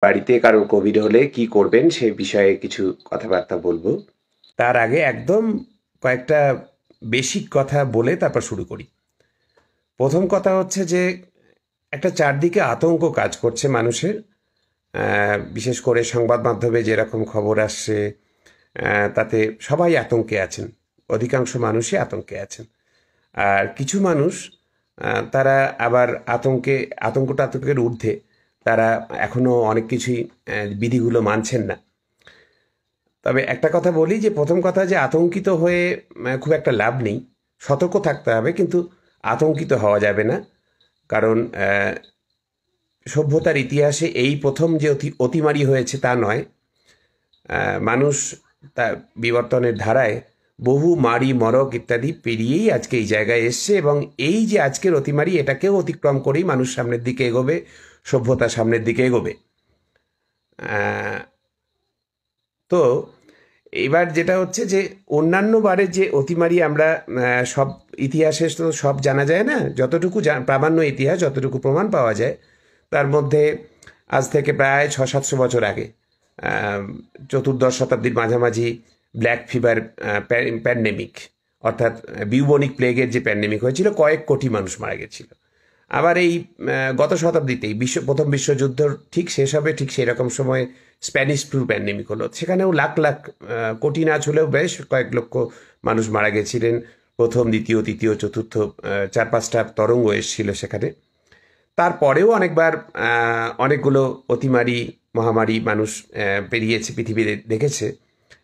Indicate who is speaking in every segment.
Speaker 1: বাড়িতে কারোর কোভিড হলে কি করবেন সে বিষয়ে কিছু কথাবার্তা বলবো। তার আগে একদম কয়েকটা বেসিক কথা বলে তারপর শুরু করি। প্রথম কথা হচ্ছে যে একটা চারদিকে আতঙ্ক কাজ করছে মানুষের। বিশেষ করে সংবাদ মাধ্যমে যেরকম খবর আসছে, তাতে সবাই আতঙ্কে আছেন। অধিকাংশ মানুষই আতঙ্কে আছেন। আর কিছু মানুষ তারা আবার আতঙ্কের ঊর্ধ্বে তারা এখনও অনেক কিছুই বিধিগুলো মানছেন না। তবে একটা কথা বলি, যে প্রথম কথা যে আতঙ্কিত হয়ে খুব একটা লাভ নেই। সতর্ক থাকতে হবে, কিন্তু আতঙ্কিত হওয়া যাবে না। কারণ সভ্যতার ইতিহাসে এই প্রথম যে অতিমারি হয়েছে তা নয়। মানুষ তা বিবর্তনের ধারায় বহু মারি মরক ইত্যাদি পেরিয়েই আজকে এই জায়গায় এসছে, এবং এই যে আজকের অতিমারি এটাকেও অতিক্রম করেই মানুষ সামনের দিকে এগোবে, সভ্যতা সামনের দিকে এগোবে। তো এবার যেটা হচ্ছে যে অন্যান্য বারের যে অতিমারি আমরা সব ইতিহাসে তো সব জানা যায় না, যতটুকু প্রামাণ্য ইতিহাস যতটুকু প্রমাণ পাওয়া যায় তার মধ্যে আজ থেকে প্রায় 600-700 বছর আগে চতুর্দশ শতাব্দীর মাঝামাঝি ব্ল্যাক ফিভার প্যান্ডেমিক, অর্থাৎ বিউবনিক প্লেগের যে প্যান্ডেমিক হয়েছিল, কয়েক কোটি মানুষ মারা গেছিল। আবার এই গত শতাব্দীতেই প্রথম বিশ্বযুদ্ধ ঠিক শেষ হবে, ঠিক সেই রকম সময় স্প্যানিশ ফ্লু প্যান্ডেমিক হলো। সেখানেও লাখ লাখ, কোটি না হলেও বেশ কয়েক লক্ষ মানুষ মারা গেছিলেন। প্রথম, দ্বিতীয়, তৃতীয়, চতুর্থ 4-5টা তরঙ্গ এসেছিল সেখানে। তারপরেও অনেকবার অনেকগুলো অতিমারি মহামারী মানুষ পেরিয়েছে, পৃথিবী দেখেছে।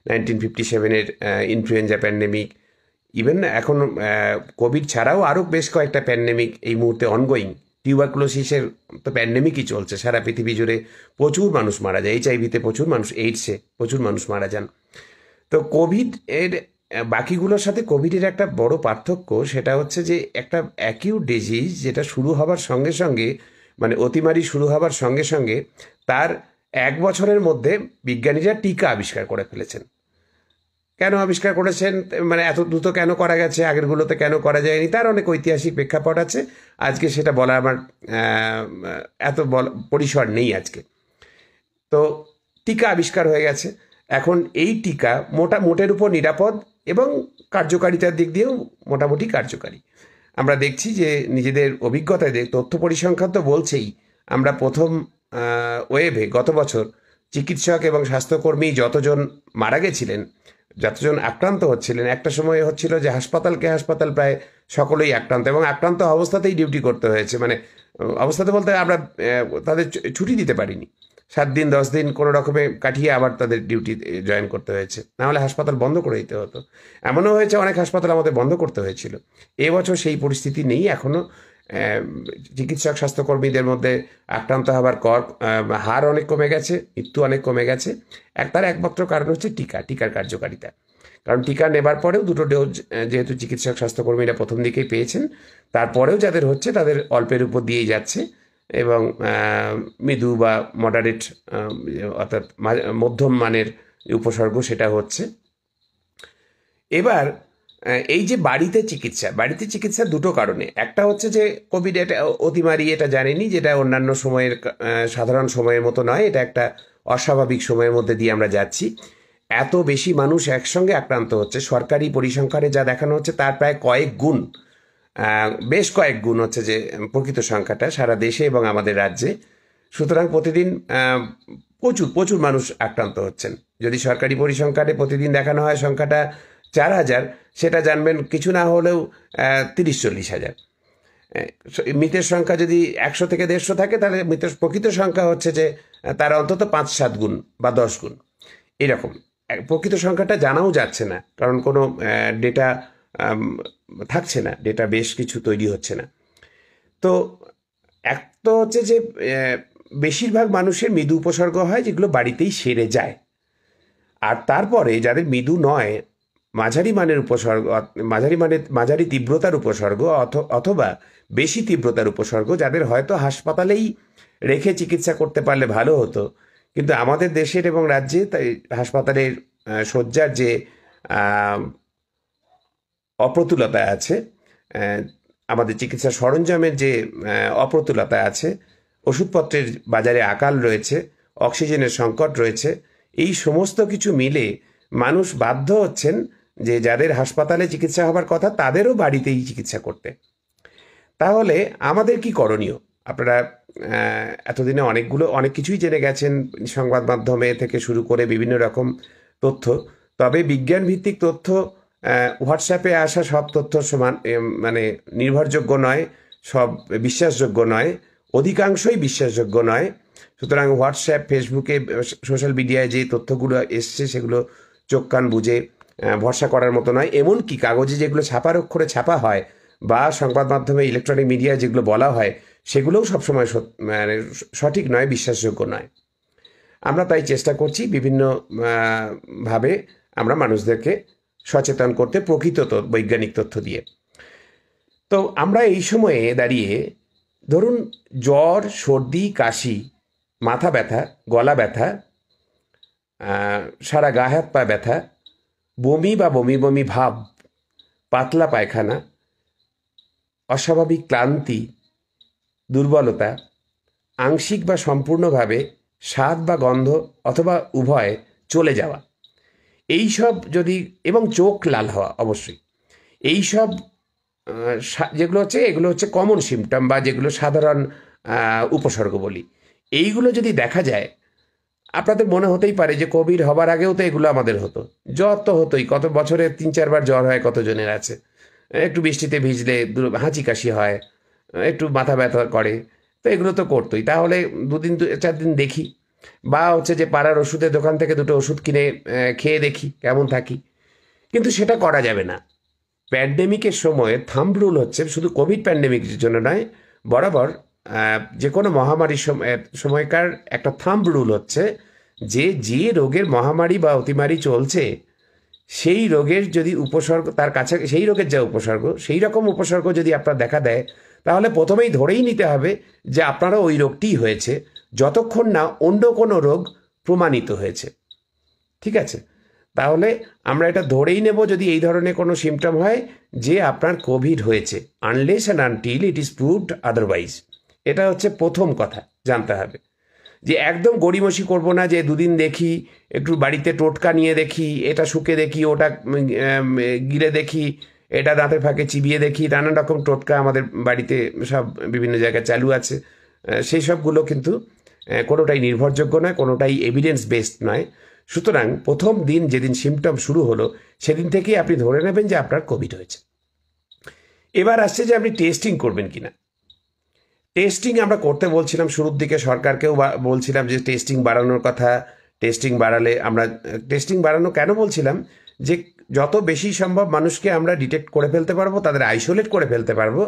Speaker 1: 1957-এর ইনফ্লুয়েঞ্জা প্যান্ডেমিক, ইভেন এখন কোভিড ছাড়াও আরও বেশ কয়েকটা প্যান্ডেমিক এই মুহূর্তে অনগোয়িং। টিউবারকুলোসিসের তো প্যান্ডেমিকই চলছে সারা পৃথিবী জুড়ে, প্রচুর মানুষ মারা যায়। এইচআইভিতে প্রচুর মানুষ, এইডসে প্রচুর মানুষ মারা যান। তো কোভিড এর বাকিগুলোর সাথে কোভিডের একটা বড় পার্থক্য, সেটা হচ্ছে যে একটা অ্যাকিউট ডিজিজ যেটা শুরু হবার সঙ্গে সঙ্গে, মানে অতিমারি শুরু হবার সঙ্গে সঙ্গে তার 1 বছরের মধ্যে বিজ্ঞানীরা টিকা আবিষ্কার করে ফেলেছেন। কেন আবিষ্কার করেছেন, মানে এত দ্রুত কেন করা গেছে, আগেরগুলোতে কেন করা যায়নি, তার অনেক ঐতিহাসিক প্রেক্ষাপট আছে। আজকে সেটা বলা আমার এত পরিসর নেই আজকে। তো টিকা আবিষ্কার হয়ে গেছে। এখন এই টিকা মোটের উপর নিরাপদ এবং কার্যকারিতার দিক দিয়েও মোটামুটি কার্যকারী। আমরা দেখছি যে নিজেদের অভিজ্ঞতায় তথ্য পরিসংখ্যান তো বলছেই, আমরা প্রথম ওয়েভে গত বছর চিকিৎসক এবং স্বাস্থ্যকর্মী যতজন মারা গেছিলেন, যতজন আক্রান্ত হচ্ছিলেন, একটা সময় হচ্ছিল যে হাসপাতাল প্রায় সকলেই আক্রান্ত, এবং আক্রান্ত অবস্থাতেই ডিউটি করতে হয়েছে। মানে অবস্থাতে বলতে আমরা তাদের ছুটি দিতে পারিনি, 7 দিন 10 দিন কোনো রকমে কাটিয়ে আবার তাদের ডিউটি জয়েন করতে হয়েছে, নাহলে হাসপাতাল বন্ধ করে দিতে হতো। এমনও হয়েছে অনেক হাসপাতাল আমাদের বন্ধ করতে হয়েছিল। এবছর সেই পরিস্থিতি নেই এখনও। চিকিৎসক স্বাস্থ্যকর্মীদের মধ্যে আক্রান্ত হবার হার অনেক কমে গেছে, মৃত্যু অনেক কমে গেছে। তার একমাত্র কারণ হচ্ছে টিকার কার্যকারিতা। কারণ টিকা নেবার পরেও 2টো ডোজ যেহেতু চিকিৎসক স্বাস্থ্যকর্মীরা প্রথম দিকেই পেয়েছেন, তারপরেও যাদের হচ্ছে তাদের অল্পের উপর দিয়েই যাচ্ছে, এবং মৃদু বা মডারেট, অর্থাৎ মধ্যম মানের উপসর্গ সেটা হচ্ছে। এবার এই যে বাড়িতে চিকিৎসা 2টো কারণে। একটা হচ্ছে যে কোভিড এটা অতিমারি, এটা জানেনি, যেটা অন্যান্য সময়ের সাধারণ সময়ের মতো নয়, এটা একটা অস্বাভাবিক সময়ের মধ্যে দিয়ে আমরা যাচ্ছি। এত বেশি মানুষ একসঙ্গে আক্রান্ত হচ্ছে, সরকারি পরিসংখ্যানে যা দেখানো হচ্ছে তার প্রায় বেশ কয়েক গুণ হচ্ছে যে প্রকৃত সংখ্যাটা সারা দেশে এবং আমাদের রাজ্যে। সুতরাং প্রতিদিন প্রচুর মানুষ আক্রান্ত হচ্ছেন। যদি সরকারি পরিসংখ্যানে প্রতিদিন দেখানো হয় সংখ্যাটা 4,000, সেটা জানবেন কিছু না হলেও 30-40 হাজার। মৃতের সংখ্যা যদি 100 থেকে 150 থাকে, তাহলে মৃতের প্রকৃত সংখ্যা হচ্ছে যে তার অন্তত 5-7 গুণ বা 10 গুণ এরকম। প্রকৃত সংখ্যাটা জানাও যাচ্ছে না, কারণ কোনো ডেটা থাকছে না, ডেটা বেশ কিছু তৈরি হচ্ছে না। তো এক তো হচ্ছে যে বেশিরভাগ মানুষের মৃদু উপসর্গ হয় যেগুলো বাড়িতেই সেরে যায়। আর তারপরে যাদের মৃদু নয়, মাঝারি মানের উপসর্গ, মাঝারি তীব্রতার উপসর্গ অথবা বেশি তীব্রতার উপসর্গ, যাদের হয়তো হাসপাতালেই রেখে চিকিৎসা করতে পারলে ভালো হতো, কিন্তু আমাদের দেশের এবং রাজ্যে তাই হাসপাতালের শয্যার যে অপ্রতুলতা আছে, আমাদের চিকিৎসা সরঞ্জামের যে অপ্রতুলতা আছে, ওষুধপত্রের বাজারে আকাল রয়েছে, অক্সিজেনের সংকট রয়েছে, এই সমস্ত কিছু মিলে মানুষ বাধ্য হচ্ছেন যে যাদের হাসপাতালে চিকিৎসা হবার কথা তাদেরও বাড়িতেই চিকিৎসা করতে। তাহলে আমাদের কি করণীয়? আপনারা এতদিনে অনেক কিছুই জেনে গেছেন সংবাদ মাধ্যমে থেকে শুরু করে বিভিন্ন রকম তথ্য। তবে বিজ্ঞান ভিত্তিক তথ্য হোয়াটসঅ্যাপে আসা সব তথ্য সমান মানে নির্ভরযোগ্য নয়, সব বিশ্বাসযোগ্য নয়, অধিকাংশই বিশ্বাসযোগ্য নয়। সুতরাং হোয়াটসঅ্যাপ, ফেসবুকে, সোশ্যাল মিডিয়ায় যে তথ্যগুলো এসছে সেগুলো চোখ কান বুঝে ভরসা করার মতো নয়। এমনকি কাগজে যেগুলো ছাপার অক্ষরে ছাপা হয় বা সংবাদ মাধ্যমে ইলেকট্রনিক মিডিয়ায় যেগুলো বলা হয় সেগুলোও সবসময় মানে সঠিক নয়, বিশ্বাসযোগ্য নয়। আমরা তাই চেষ্টা করছি বিভিন্ন ভাবে আমরা মানুষদেরকে সচেতন করতে প্রকৃত বৈজ্ঞানিক তথ্য দিয়ে। তো আমরা এই সময়ে দাঁড়িয়ে ধরুন জ্বর, সর্দি, কাশি, মাথা ব্যথা, গলা ব্যথা, সারা গা হাত পা ব্যথা, বমি বা বমি বমি ভাব, পাতলা পায়খানা, অস্বাভাবিক ক্লান্তি, দুর্বলতা, আংশিক বা সম্পূর্ণভাবে স্বাদ বা গন্ধ অথবা উভয় চলে যাওয়া, এই সব যদি, এবং চোখ লাল হওয়া অবশ্যই, এই সব এগুলো হচ্ছে কমন সিমটম বা যেগুলো সাধারণ উপসর্গ বলি। এইগুলো যদি দেখা যায়, আপনাদের মনে হতেই পারে যে কোভিড হবার আগেও তো এগুলো আমাদের হতো, জ্বর তো হতোই, কত বছরে 3-4 বার জ্বর হয় কতজনের আছে, একটু বৃষ্টিতে ভিজলে হাঁচি কাশি হয়, একটু মাথা ব্যথা করে, তো এগুলো তো করতোই। তাহলে 2-4 দিন দেখি, বা হচ্ছে যে পাড়ার ওষুধের দোকান থেকে 2টো ওষুধ কিনে খেয়ে দেখি কেমন থাকি। কিন্তু সেটা করা যাবে না। প্যান্ডেমিকের সময় থাম্ব রুল হচ্ছে, শুধু কোভিড প্যান্ডেমিকের জন্য নয়, বরাবর যে কোনো মহামারীর সময়কার একটা থাম্ব রুল হচ্ছে যে রোগের মহামারী বা অতিমারি চলছে সেই রোগের যদি উপসর্গ তার কাছে, সেই রোগের যা উপসর্গ, সেই রকম উপসর্গ যদি আপনার দেখা দেয়, তাহলে প্রথমেই ধরেই নিতে হবে যে আপনারও ওই রোগটিই হয়েছে, যতক্ষণ না অন্য কোনো রোগ প্রমাণিত হয়েছে। ঠিক আছে? তাহলে আমরা এটা ধরেই নেব যদি এই ধরনের কোনো সিমটম হয় যে আপনার কোভিড হয়েছে, unless and until it is proved otherwise. এটা হচ্ছে প্রথম কথা জানতে হবে। যে একদম গড়িমসি করব না যে 2 দিন দেখি, একটু বাড়িতে টোটকা নিয়ে দেখি, এটা শুকে দেখি, ওটা গিলে দেখি, এটা দাঁতের ফাঁকে চিবিয়ে দেখি, নানান রকম টোটকা আমাদের বাড়িতে সব বিভিন্ন জায়গায় চালু আছে। সেই সবগুলো কিন্তু কোনোটাই নির্ভরযোগ্য নয়, কোনোটাই এভিডেন্স বেসড নয়। সুতরাং প্রথম দিন যেদিন সিমটম শুরু হলো সেদিন থেকেই আপনি ধরে নেবেন যে আপনার কোভিড হয়েছে। এবার আসছে যে আপনি টেস্টিং করবেন কিনা। টেস্টিং আমরা করতে বলছিলাম শুরুর দিকে, সরকারকেও বলছিলাম যে টেস্টিং বাড়ানোর কথা। টেস্টিং বাড়ালে আমরা, টেস্টিং বাড়ানো কেন বলছিলাম, যে যত বেশি সম্ভব মানুষকে আমরা ডিটেক্ট করে ফেলতে পারবো, তাদের আইসোলেট করে ফেলতে পারবো,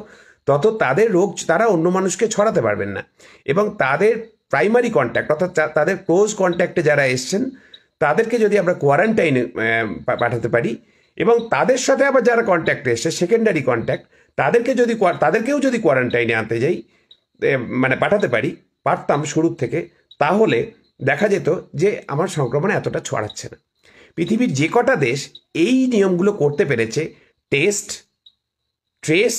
Speaker 1: তত তাদের রোগ তারা অন্য মানুষকে ছড়াতে পারবেন না। এবং তাদের প্রাইমারি কন্ট্যাক্ট অর্থাৎ তাদের ক্লোজ কন্ট্যাক্টে যারা এসছেন তাদেরকে যদি আমরা কোয়ারেন্টাইনে পাঠাতে পারি, এবং তাদের সাথে আবার যারা কন্ট্যাক্টে এসছে সেকেন্ডারি কন্ট্যাক্ট, তাদেরকেও যদি কোয়ারেন্টাইনে আনতে যাই, মানে পারতাম শুরুর থেকে, তাহলে দেখা যেত যে আমার সংক্রমণ এতটা ছড়াচ্ছে না। পৃথিবীর যে কটা দেশ এই নিয়মগুলো করতে পেরেছে, test, trace,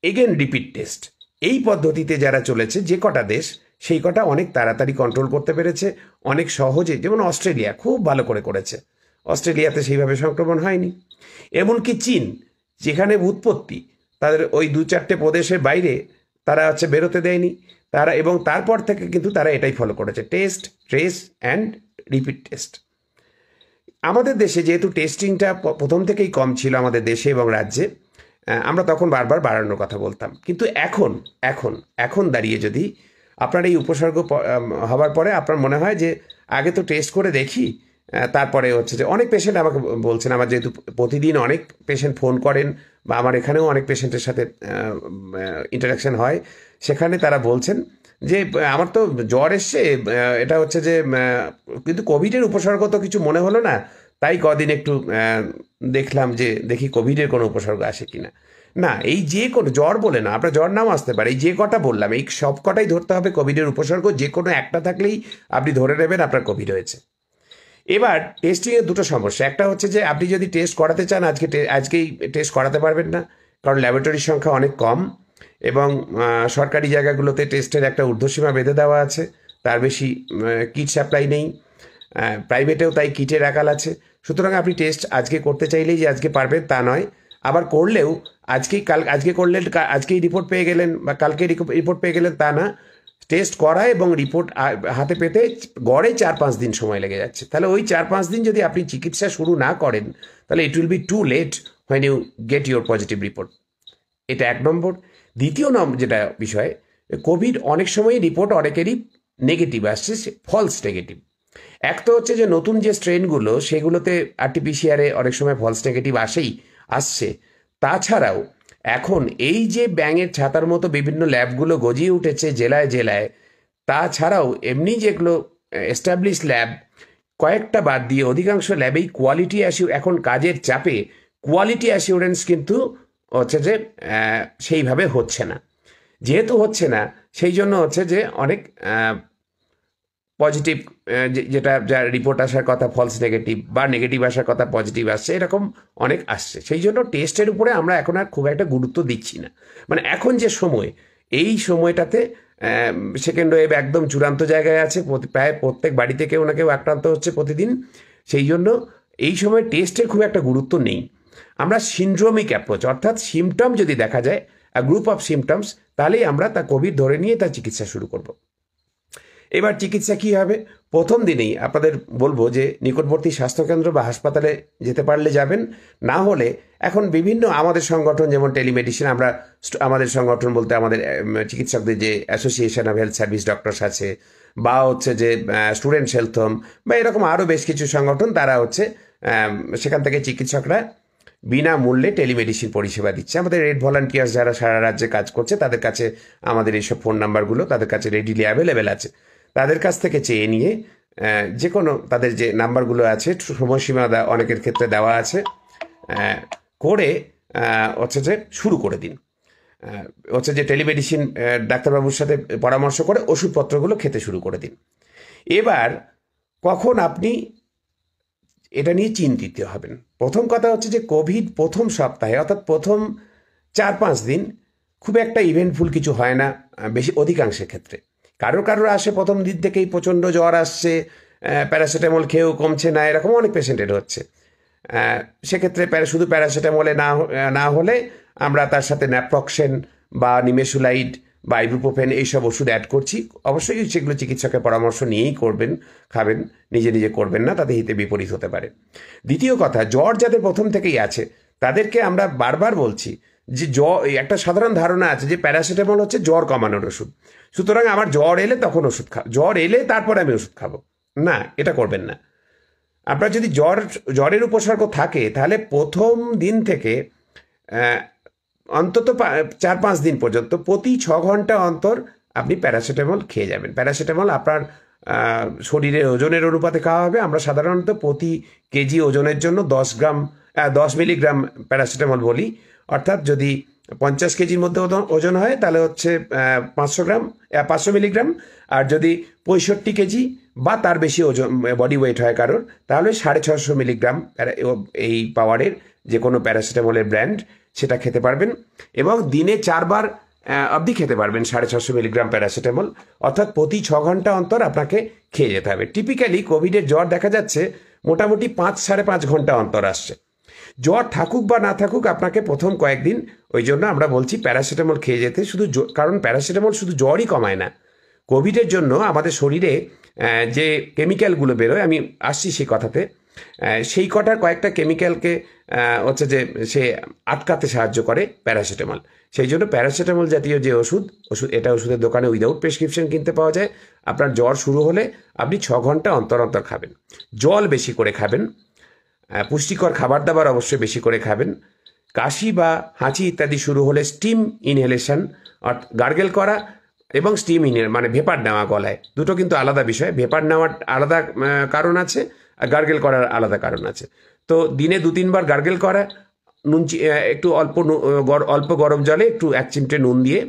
Speaker 1: again repeat test, এই পদ্ধতিতে যারা চলেছে যে কটা দেশ, সেই কটা অনেক তাড়াতাড়ি কন্ট্রোল করতে পেরেছে, অনেক সহজে। যেমন অস্ট্রেলিয়া খুব ভালো করেছে, অস্ট্রেলিয়াতে সেইভাবে সংক্রমণ হয়নি। এমনকি চীন, যেখানে উৎপত্তি, তাদের ওই 2-4টে প্রদেশের বাইরে তারা হচ্ছে বেরোতে দেয়নি তারা, এবং তারপর থেকে কিন্তু তারা এটাই ফলো করেছে, test, trace and repeat test. আমাদের দেশে যেহেতু টেস্টিংটা প্রথম থেকেই কম ছিল আমাদের দেশে এবং রাজ্যে, আমরা তখন বারবার বাড়ানোর কথা বলতাম। কিন্তু এখন দাঁড়িয়ে যদি আপনার এই উপসর্গ হবার পরে আপনার মনে হয় যে আগে তো টেস্ট করে দেখি, তারপরে হচ্ছে যে অনেক পেশেন্ট আমাকে বলছেন, আমার যেহেতু প্রতিদিন অনেক পেশেন্ট ফোন করেন বা আমার এখানেও অনেক পেশেন্টের সাথে ইন্টারাকশান হয়, সেখানে তারা বলছেন যে আমার তো জ্বর এসছে, এটা হচ্ছে যে কিন্তু কোভিডের উপসর্গ তো কিছু মনে হলো না, তাই কদিন একটু দেখলাম যে দেখি কোভিডের কোনো উপসর্গ আসে কিনা। না, এই যে কোনো জ্বর বলে না, আপনার জ্বর নাও আসতে পারে, এই যে কটা বললাম এই সব কটাই ধরতে হবে কোভিডের উপসর্গ, যে কোনো একটা থাকলেই আপনি ধরে নেবেন আপনার কোভিড হয়েছে। এবার টেস্টিংয়ের 2টো সমস্যা, একটা হচ্ছে যে আপনি যদি টেস্ট করাতে চান আজকেই টেস্ট করাতে পারবেন না, কারণ ল্যাবরেটরির সংখ্যা অনেক কম এবং সরকারি জায়গাগুলোতে টেস্টের একটা ঊর্ধ্বসীমা বেঁধে দেওয়া আছে। তার বেশি কিট সাপ্লাই নেই, প্রাইভেটেও তাই কিটের আকাল আছে। সুতরাং আপনি টেস্ট আজকে করতে চাইলেই যে আজকে পারবেন তা নয়, আবার করলেও আজকে করলেন আজকেই রিপোর্ট পেয়ে গেলেন বা কালকে রিপোর্ট পেয়ে গেলেন তা না। টেস্ট করা এবং রিপোর্ট হাতে পেতে গড়ে 4-5 দিন সময় লেগে যাচ্ছে। তাহলে ওই 4-5 দিন যদি আপনি চিকিৎসা শুরু না করেন তাহলে it will be too late when you get your positive report. এটা 1 নম্বর। দ্বিতীয় যেটা বিষয়, কোভিড অনেক সময় রিপোর্ট অনেকেরই নেগেটিভ আসছে, ফলস নেগেটিভ। এক তো হচ্ছে যে নতুন যে স্ট্রেনগুলো সেগুলোতে আরটিপিসিআরে অনেক সময় ফলস নেগেটিভ আসছে। তাছাড়াও এখন এই যে ব্যাঙের ছাতার মতো বিভিন্ন ল্যাবগুলো গজিয়ে উঠেছে জেলায় জেলায়, তাছাড়াও এমনি যেগুলো এস্টাবলিশ ল্যাব কয়েকটা বাদ দিয়ে অধিকাংশ ল্যাবেই এখন কাজের চাপে কোয়ালিটি অ্যাসিওরেন্স কিন্তু হচ্ছে যে সেইভাবে হচ্ছে না। যেহেতু হচ্ছে না সেই জন্য হচ্ছে যে অনেক পজিটিভ যেটা যার রিপোর্ট আসার কথা ফলস নেগেটিভ বা নেগেটিভ আসার কথা পজিটিভ আসছে, এরকম অনেক আসছে। সেই জন্য টেস্টের উপরে আমরা এখন আর খুব একটা গুরুত্ব দিচ্ছি না। মানে এখন যে সময়, এই সময়টাতে সেকেন্ড ওয়েভ একদম চূড়ান্ত জায়গায় আছে, প্রায় প্রত্যেক বাড়িতে কেউ না কেউ আক্রান্ত হচ্ছে প্রতিদিন। সেই জন্য এই সময় টেস্টের খুব একটা গুরুত্ব নেই। আমরা সিনড্রোমিক অ্যাপ্রোচ, অর্থাৎ সিমটম যদি দেখা যায় গ্রুপ অফ সিমটমস, তাহলেই আমরা তা কোভিড ধরে নিয়ে তার চিকিৎসা শুরু করব। এবার চিকিৎসা কী হবে? প্রথম দিনেই আপনাদের বলবো যে নিকটবর্তী স্বাস্থ্যকেন্দ্র বা হাসপাতালে যেতে পারলে যাবেন, না হলে এখন বিভিন্ন আমাদের সংগঠন যেমন টেলিমেডিসিন, আমাদের সংগঠন বলতে আমাদের চিকিৎসকদের যে association of health service doctors আছে, বা হচ্ছে যে স্টুডেন্টস হেলথ হোম বা এরকম আরও বেশ কিছু সংগঠন, তারা হচ্ছে সেখান থেকে চিকিৎসকরা বিনামূল্যে টেলিমেডিসিন পরিষেবা দিচ্ছে। আমাদের রেড ভলান্টিয়ার্স যারা সারা রাজ্যে কাজ করছে তাদের কাছে আমাদের এইসব ফোন নাম্বারগুলো তাদের কাছে রেডিলি অ্যাভেলেবেল আছে। তাদের কাছ থেকে চেয়ে নিয়ে যে কোনো তাদের যে নাম্বারগুলো আছে, সময়সীমা অনেকের ক্ষেত্রে দেওয়া আছে, করে হচ্ছে যে শুরু করে দিন। হচ্ছে যে টেলিমেডিসিন ডাক্তারবাবুর সাথে পরামর্শ করে ওষুধপত্রগুলো খেতে শুরু করে দিন। এবার কখন আপনি এটা নিয়ে চিন্তিত হবেন? প্রথম কথা হচ্ছে যে কোভিড প্রথম সপ্তাহে অর্থাৎ প্রথম 4-5 দিন খুব একটা ইভেন্টফুল কিছু হয় না বেশি অধিকাংশের ক্ষেত্রে। কারোর আসে প্রথম দিন থেকেই প্রচণ্ড জ্বর আসছে, প্যারাসিটামল খেয়েও কমছে না, এরকম অনেক পেশেন্টের হচ্ছে। সেক্ষেত্রে শুধু প্যারাসিটামলে না হলে আমরা তার সাথে ন্যাপ্রক্সেন বা নিমেসুলাইড বা ইবুপ্রোফেন এইসব ওষুধ অ্যাড করছি। অবশ্যই সেগুলো চিকিৎসকের পরামর্শ নিয়েই খাবেন, নিজে নিজে করবেন না, তাতে হিতে বিপরীত হতে পারে। দ্বিতীয় কথা, জ্বর যাদের প্রথম থেকেই আছে তাদেরকে আমরা বারবার বলছি যে একটা সাধারণ ধারণা আছে যে প্যারাসিটামল হচ্ছে জ্বর কমানোর ওষুধ, সুতরাং আমার জ্বর এলে তখন ওষুধ জ্বর এলে তারপরে আমি ওষুধ খাবো না, এটা করবেন না। আপনার যদি জ্বরের উপসর্গ থাকে তাহলে প্রথম দিন থেকে অন্তত 4-5 দিন পর্যন্ত প্রতি 6 ঘন্টা অন্তর আপনি প্যারাসিটামল খেয়ে যাবেন। প্যারাসিটামল আপনার শরীরের ওজনের অনুপাতে খাওয়া হবে। আমরা সাধারণত প্রতি কেজি ওজনের জন্য 10 মিলিগ্রাম প্যারাসিটামল বলি। অর্থাৎ যদি 50 কেজির মধ্যে ওজন হয় তাহলে হচ্ছে 500 মিলিগ্রাম, আর যদি 65 কেজি বা তার বেশি ওজন বডি ওয়েট হয় কারোর, তাহলে 650 মিলিগ্রাম এই পাওয়ারের যে কোনো প্যারাসিটামলের ব্র্যান্ড সেটা খেতে পারবেন, এবং দিনে 4 বার অবধি খেতে পারবেন 650 মিলিগ্রাম প্যারাসিটামল। অর্থাৎ প্রতি 6 ঘন্টা অন্তর আপনাকে খেয়ে যেতে হবে। টিপিক্যালি কোভিডের জ্বর দেখা যাচ্ছে মোটামুটি 5-5.5 ঘন্টা অন্তর আসছে। জ্বর থাকুক বা না থাকুক আপনাকে প্রথম কয়েকদিন, ওই জন্য আমরা বলছি প্যারাসিটামল খেয়ে যেতে, কারণ প্যারাসিটামল শুধু জ্বরই কমায় না। কোভিডের জন্য আমাদের শরীরে যে কেমিক্যালগুলো বেরোয়, আমি আসছি সেই কথাতে, সেই কয়েকটা কেমিক্যালকে হচ্ছে যে সে আটকাতে সাহায্য করে প্যারাসিটামল। সেই জন্য প্যারাসিটামল জাতীয় যে ওষুধ এটা ওষুধের দোকানে উইদাউট প্রেসক্রিপশন কিনতে পাওয়া যায়। আপনার জ্বর শুরু হলে আপনি 6 ঘন্টা অন্তর অন্তর খাবেন। জল বেশি করে খাবেন, পুষ্টিকর খাবার দাবার অবশ্যই বেশি করে খাবেন। কাশি বা হাঁচি ইত্যাদি শুরু হলে স্টিম ইনহেলেশন, গার্গেল করা এবং স্টিম মানে ভেপার নেওয়া গলায়, দুটো কিন্তু আলাদা বিষয়। ভেপার নেওয়ার আলাদা কারণ আছে, আর গার্গেল করার আলাদা কারণ আছে। তো দিনে 2-3 বার গার্গেল করা, একটু অল্প গরম জলে একটু 1 চিমটে নুন দিয়ে,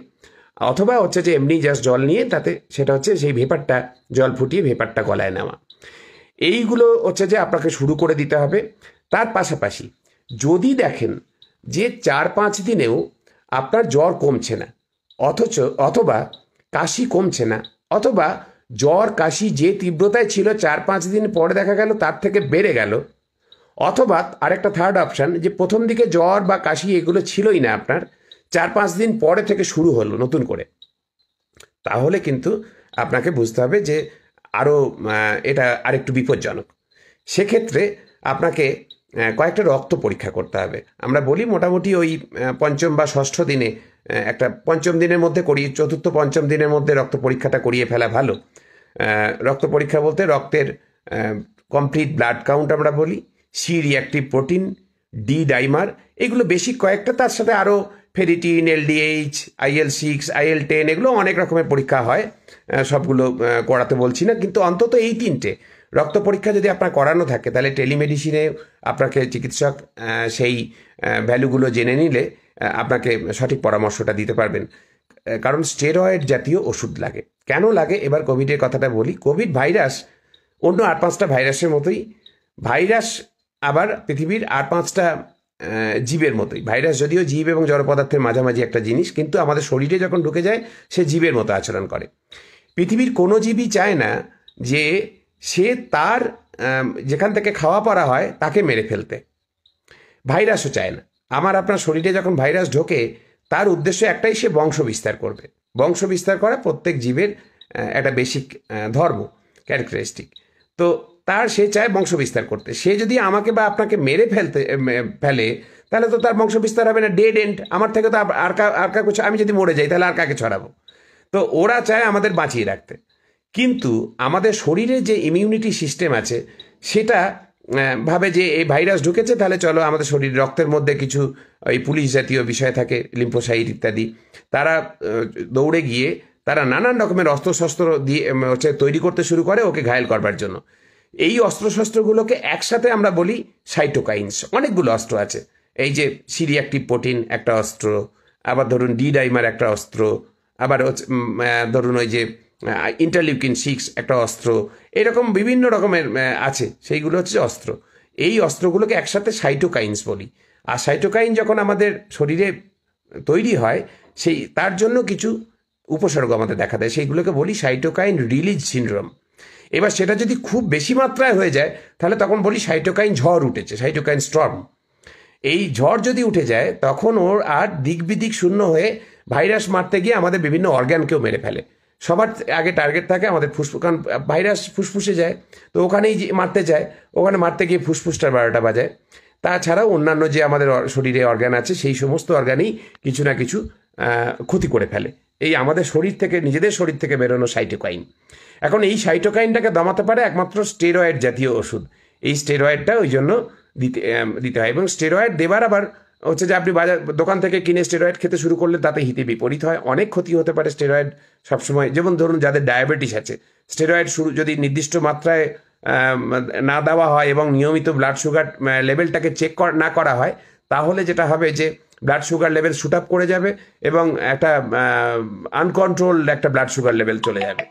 Speaker 1: অথবা হচ্ছে যে এমনি জাস্ট জল নিয়ে তাতে সেটা হচ্ছে সেই ভেপারটা, জল ফুটিয়ে ভেপারটা গলায় নেওয়া, এইগুলো হচ্ছে যে আপনাকে শুরু করে দিতে হবে। তার পাশাপাশি যদি দেখেন যে 4-5 দিনেও আপনার জ্বর কমছে না, অথবা কাশি কমছে না, অথবা জ্বর কাশি যে তীব্রতায় ছিল 4-5 দিন পরে দেখা গেল তার থেকে বেড়ে গেল, অথবা আরেকটা থার্ড অপশান যে প্রথম দিকে জ্বর বা কাশি এগুলো ছিলই না, আপনার 4-5 দিন পরে থেকে শুরু হলো নতুন করে, তাহলে কিন্তু আপনাকে বুঝতে হবে যে আরও এটা আরেকটু বিপজ্জনক। সেক্ষেত্রে আপনাকে কয়েকটা রক্ত পরীক্ষা করতে হবে। আমরা বলি মোটামুটি ওই পঞ্চম বা ষষ্ঠ দিনে, একটা পঞ্চম দিনের মধ্যে করিয়ে, চতুর্থ পঞ্চম দিনের মধ্যে রক্ত পরীক্ষাটা করিয়ে ফেলা ভালো। রক্ত পরীক্ষা বলতে রক্তের কমপ্লিট ব্লাড কাউন্ট আমরা বলি, C reactive protein, D dimer, এগুলো বেশি কয়েকটা, তার সাথে আরও ফেরিটিন, এলডিএইচ, IL-6, IL-10, এগুলো অনেক রকমের পরীক্ষা হয়, সবগুলো করাতে বলছি না, কিন্তু অন্তত এই 3টে রক্ত পরীক্ষা যদি আপনার করানো থাকে তাহলে টেলিমেডিসিনে আপনাকে চিকিৎসক সেই ভ্যালুগুলো জেনে নিলে আপনাকে সঠিক পরামর্শটা দিতে পারবেন। কারণ স্টেরয়েড জাতীয় ওষুধ লাগে। কেন লাগে এবার কোভিডের কথাটা বলি। কোভিড ভাইরাস অন্য 8-5টা ভাইরাসের মতোই, ভাইরাস আবার পৃথিবীর 8-5টা জীবের মতোই। ভাইরাস যদিও জীব এবং জড় পদার্থের মাঝামাঝি একটা জিনিস, কিন্তু আমাদের শরীরে যখন ঢুকে যায় সে জীবের মতো আচরণ করে। পৃথিবীর কোনো জীবই চায় না যে সে তার যেখান থেকে খাওয়া পড়া হয় তাকে মেরে ফেলতে, ভাইরাসও চায় না। আমার আপনার শরীরে যখন ভাইরাস ঢোকে তার উদ্দেশ্য একটাই, সে বংশ বিস্তার করবে। বংশ বিস্তার করা প্রত্যেক জীবের একটা বেসিক ধর্ম, ক্যারেক্টারিস্টিক। তো তার সে চায় বংশ বিস্তার করতে। সে যদি আমাকে বা আপনাকে মেরে ফেলে তাহলে তো তার বংশ বিস্তার হবে না, ডেড এন্ড। আমার থেকে তো আর কাউকে, আমি যদি মরে যাই তাহলে আর কাকে ছড়াবো? তো ওরা চায় আমাদের বাঁচিয়ে রাখতে। কিন্তু আমাদের শরীরে যে ইমিউনিটি সিস্টেম আছে সেটা ভাবে যে এই ভাইরাস ঢুকেছে, তাহলে চলো আমাদের শরীর রক্তের মধ্যে কিছু ওই পুলিশ জাতীয় বিষয় থাকে, লিম্ফোসাইট ইত্যাদি, তারা দৌড়ে গিয়ে তারা নানান রকমের অস্ত্রশস্ত্র দিয়ে তৈরি করতে শুরু করে ওকে ঘায়েল করবার জন্য। এই অস্ত্রশস্ত্রগুলোকে একসাথে আমরা বলি সাইটোকাইন্স। অনেকগুলো অস্ত্র আছে, এই যে সি রিঅ্যাক্টিভ প্রোটিন একটা অস্ত্র, আবার ধরুন ডি ডাইমার একটা অস্ত্র, আবার ধরুন ওই যে ইন্টারলিউকিন-6 একটা অস্ত্র, এরকম বিভিন্ন রকমের আছে, সেইগুলো হচ্ছে অস্ত্র। এই অস্ত্রগুলোকে একসাথে সাইটোকাইন্স বলি। আর সাইটোকাইন যখন আমাদের শরীরে তৈরি হয় সেই তার জন্য কিছু উপসর্গ আমাদের দেখা দেয়, সেইগুলোকে বলি সাইটোকাইন রিলিজ সিনড্রোম। এবার সেটা যদি খুব বেশি মাত্রায় হয়ে যায় তাহলে তখন বলি সাইটোকাইন ঝড় উঠেছে, সাইটোকাইন স্টর্ম। এই ঝড় যদি উঠে যায় তখন ওর আর দিক বিদিক শূন্য হয়ে ভাইরাস মারতে গিয়ে আমাদের বিভিন্ন অর্গ্যানকেও মেরে ফেলে। সবার আগে টার্গেট থাকে আমাদের ফুসফুস, কারণ ভাইরাস ফুসফুসে যায়, তো ওখানেই মারতে চায়, ওখানে মারতে গিয়ে ফুসফুসটার 12টা বাজায়। তাছাড়াও অন্যান্য যে আমাদের শরীরে অর্গ্যান আছে সেই সমস্ত অর্গ্যানেই কিছু না কিছু ক্ষতি করে ফেলে এই আমাদের শরীর থেকে, নিজেদের শরীর থেকে বেরোনো সাইটোকাইন। এখন এই সাইটোকাইনটাকে দমাতে পারে একমাত্র স্টেরয়েড জাতীয় ওষুধ। এই স্টেরয়েডটা ওই জন্য দিতে হয়। এবং স্টেরয়েড দেবার আবার হচ্ছে যে আপনি দোকান থেকে কিনে স্টেরয়েড খেতে শুরু করলে তাতে হিতে বিপরীত হয়, অনেক ক্ষতি হতে পারে স্টেরয়েড সবসময়। যেমন ধরুন যাদের ডায়াবেটিস আছে, স্টেরয়েড যদি নির্দিষ্ট মাত্রায় না দেওয়া হয় এবং নিয়মিত ব্লাড সুগার লেভেলটাকে চেক না করা হয়, তাহলে যেটা হবে যে blood sugar level shoot up করে যাবে এবং একটা আনকন্ট্রোলড একটা ব্লাড সুগার লেভেল চলে যাবে।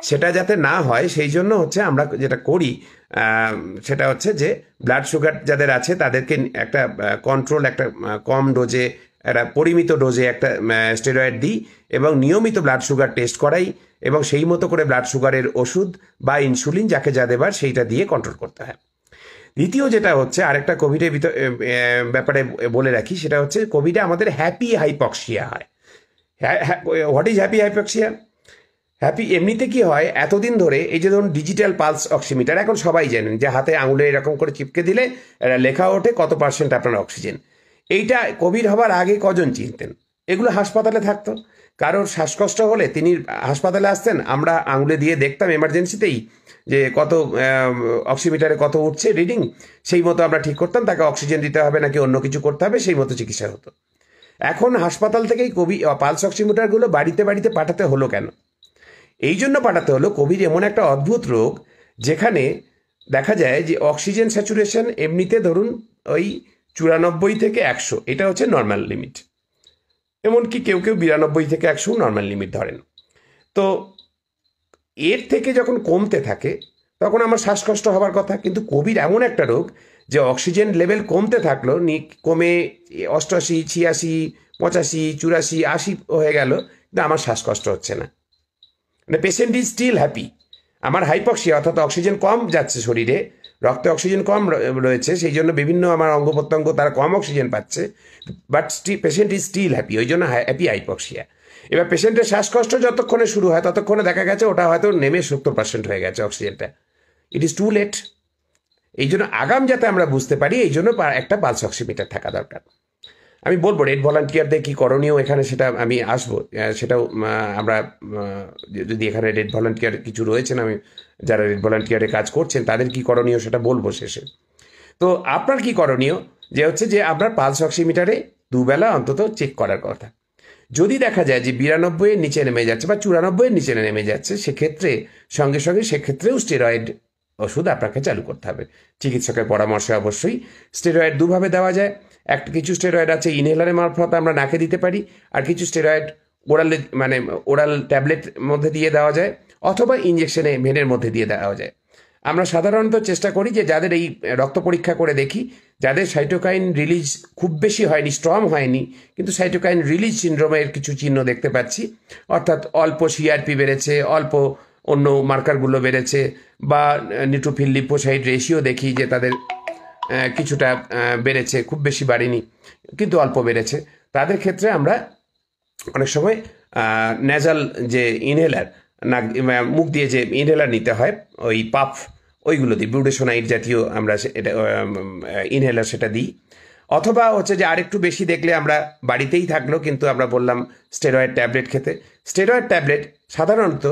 Speaker 1: সেটা যাতে না হয় সেই জন্য হচ্ছে আমরা যেটা করি সেটা হচ্ছে যে ব্লাড সুগার যাদের আছে তাদেরকে একটা কন্ট্রোল, একটা কম ডোজে, একটা পরিমিত ডোজে একটা স্টেরয়েড দিই এবং নিয়মিত ব্লাড সুগার টেস্ট করাই এবং সেই মতো করে ব্লাড সুগারের ওষুধ বা ইনসুলিন যাকে যা দেবার সেইটা দিয়ে কন্ট্রোল করতে হয়। দ্বিতীয় যেটা হচ্ছে আরেকটা কোভিডের ব্যাপারে বলে রাখি, সেটা হচ্ছে কোভিডে আমাদের হ্যাপি হাইপক্সিয়া হয়। What is happy hypoxia? Happy এমনিতে কি হয়, এতদিন ধরে এই যে ধরুন ডিজিটাল পালস অক্সিমিটার এখন সবাই জানেন, যে হাতে আঙুলে এরকম করে চিপকে দিলে লেখা ওঠে কত পার্সেন্ট আপনার অক্সিজেন। এইটা কোভিড হবার আগে কজন চিনতেন? এগুলো হাসপাতালে থাকতো, কারোর শ্বাসকষ্ট হলে তিনি হাসপাতালে আসতেন, আমরা আঙুলে দিয়ে দেখতাম এমার্জেন্সিতেই যে কত অক্সিমিটারে কত উঠছে রিডিং, সেই মতো আমরা ঠিক করতাম তাকে অক্সিজেন দিতে হবে নাকি অন্য কিছু করতে হবে, সেই মতো চিকিৎসা হতো। এখন হাসপাতাল থেকেই পালস অক্সিমিটারগুলো বাড়িতে বাড়িতে পাঠাতে হলো কেন? এই জন্য পাঠাতে হলো, কোভিড এমন একটা অদ্ভুত রোগ যেখানে দেখা যায় যে অক্সিজেন স্যাচুরেশন এমনিতে ধরুন ওই 94 থেকে 100, এটা হচ্ছে নর্মাল লিমিট। এমনকি কেউ কেউ 92 থেকে 100 নর্মাল লিমিট ধরেন। তো এর থেকে যখন কমতে থাকে তখন আমার শ্বাসকষ্ট হবার কথা। কিন্তু কোভিড এমন একটা রোগ যে অক্সিজেন লেভেল কমতে থাকলো, কমে 88, 86, 85, 84, 80 হয়ে গেল, কিন্তু আমার শ্বাসকষ্ট হচ্ছে না। মানে পেশেন্ট ইজ স্টিল হ্যাপি। আমার হাইপক্সিয়া অর্থাৎ অক্সিজেন কম যাচ্ছে শরীরে, রক্তে অক্সিজেন কম রয়েছে, সেই জন্য বিভিন্ন আমার অঙ্গ প্রত্যঙ্গ তারা কম অক্সিজেন পাচ্ছে, but patient is still happy, ওই জন্য হ্যাপি হাইপক্সিয়া। এবার পেশেন্টের শ্বাসকষ্ট যতক্ষণে শুরু হয় ততক্ষণে দেখা গেছে ওটা হয়তো নেমে 70% হয়ে গেছে অক্সিজেনটা। It is too late. এই জন্য আগাম যাতে আমরা বুঝতে পারি, এই জন্য একটা পালস অক্সিমিটার থাকা দরকার। আমি বলবো রেড ভলান্টিয়ারদের কি করণীয় এখানে, সেটা আমি আসবো, সেটাও আমরা যদি এখানে রেড ভলান্টিয়ার কিছু রয়েছেন, আমি যারা রেড ভলান্টিয়ারে কাজ করছেন তাদের কি করণীয় সেটা বলবো শেষে। তো আপনার কি করণীয় যে হচ্ছে যে আপনার পালস অক্সিমিটারে দুবেলা অন্তত চেক করার কথা। যদি দেখা যায় যে 92-এর নিচে নেমে যাচ্ছে বা 94-এর নিচে নেমে যাচ্ছে, সেক্ষেত্রে সঙ্গে সঙ্গে সেক্ষেত্রেও স্টেরয়েড ওষুধ আপনাকে চালু করতে হবে চিকিৎসকের পরামর্শে। অবশ্যই স্টেরয়েড দুভাবে দেওয়া যায়। কিছু স্টেরয়েড আছে ইনহেলারের মারফত আমরা নাকে দিতে পারি, আর কিছু স্টেরয়েড ওরালে মানে ওরাল ট্যাবলেট মধ্যে দিয়ে দেওয়া যায়, অথবা ইঞ্জেকশনে ভেনের মধ্যে দিয়ে দেওয়া যায়। আমরা সাধারণত চেষ্টা করি যে যাদের এই রক্ত পরীক্ষা করে দেখি, যাদের সাইটোকাইন রিলিজ খুব বেশি হয়নি, স্ট্রং হয়নি, কিন্তু সাইটোকাইন রিলিজ সিনড্রোমের কিছু চিহ্ন দেখতে পাচ্ছি, অর্থাৎ অল্প সিআরপি বেড়েছে, অল্প অন্য মার্কারগুলো বেড়েছে, বা নিউট্রোফিল লিপোসাইট রেশিও দেখি যে তাদের কিছুটা বেড়েছে, খুব বেশি বাড়েনি কিন্তু অল্প বেড়েছে, তাদের ক্ষেত্রে আমরা অনেক সময় ন্যাজাল যে ইনহেলার, মুখ দিয়ে যে ইনহেলার নিতে হয়, ওই পাফ, ওইগুলো দিই, ব্লুডেশনাইড জাতীয় আমরা এটা ইনহেলার সেটা দিই। অথবা হচ্ছে যে আরেকটু বেশি দেখলে আমরা বাড়িতেই থাকলো, কিন্তু আমরা বললাম স্টেরয়েড ট্যাবলেট খেতে। স্টেরয়েড ট্যাবলেট সাধারণত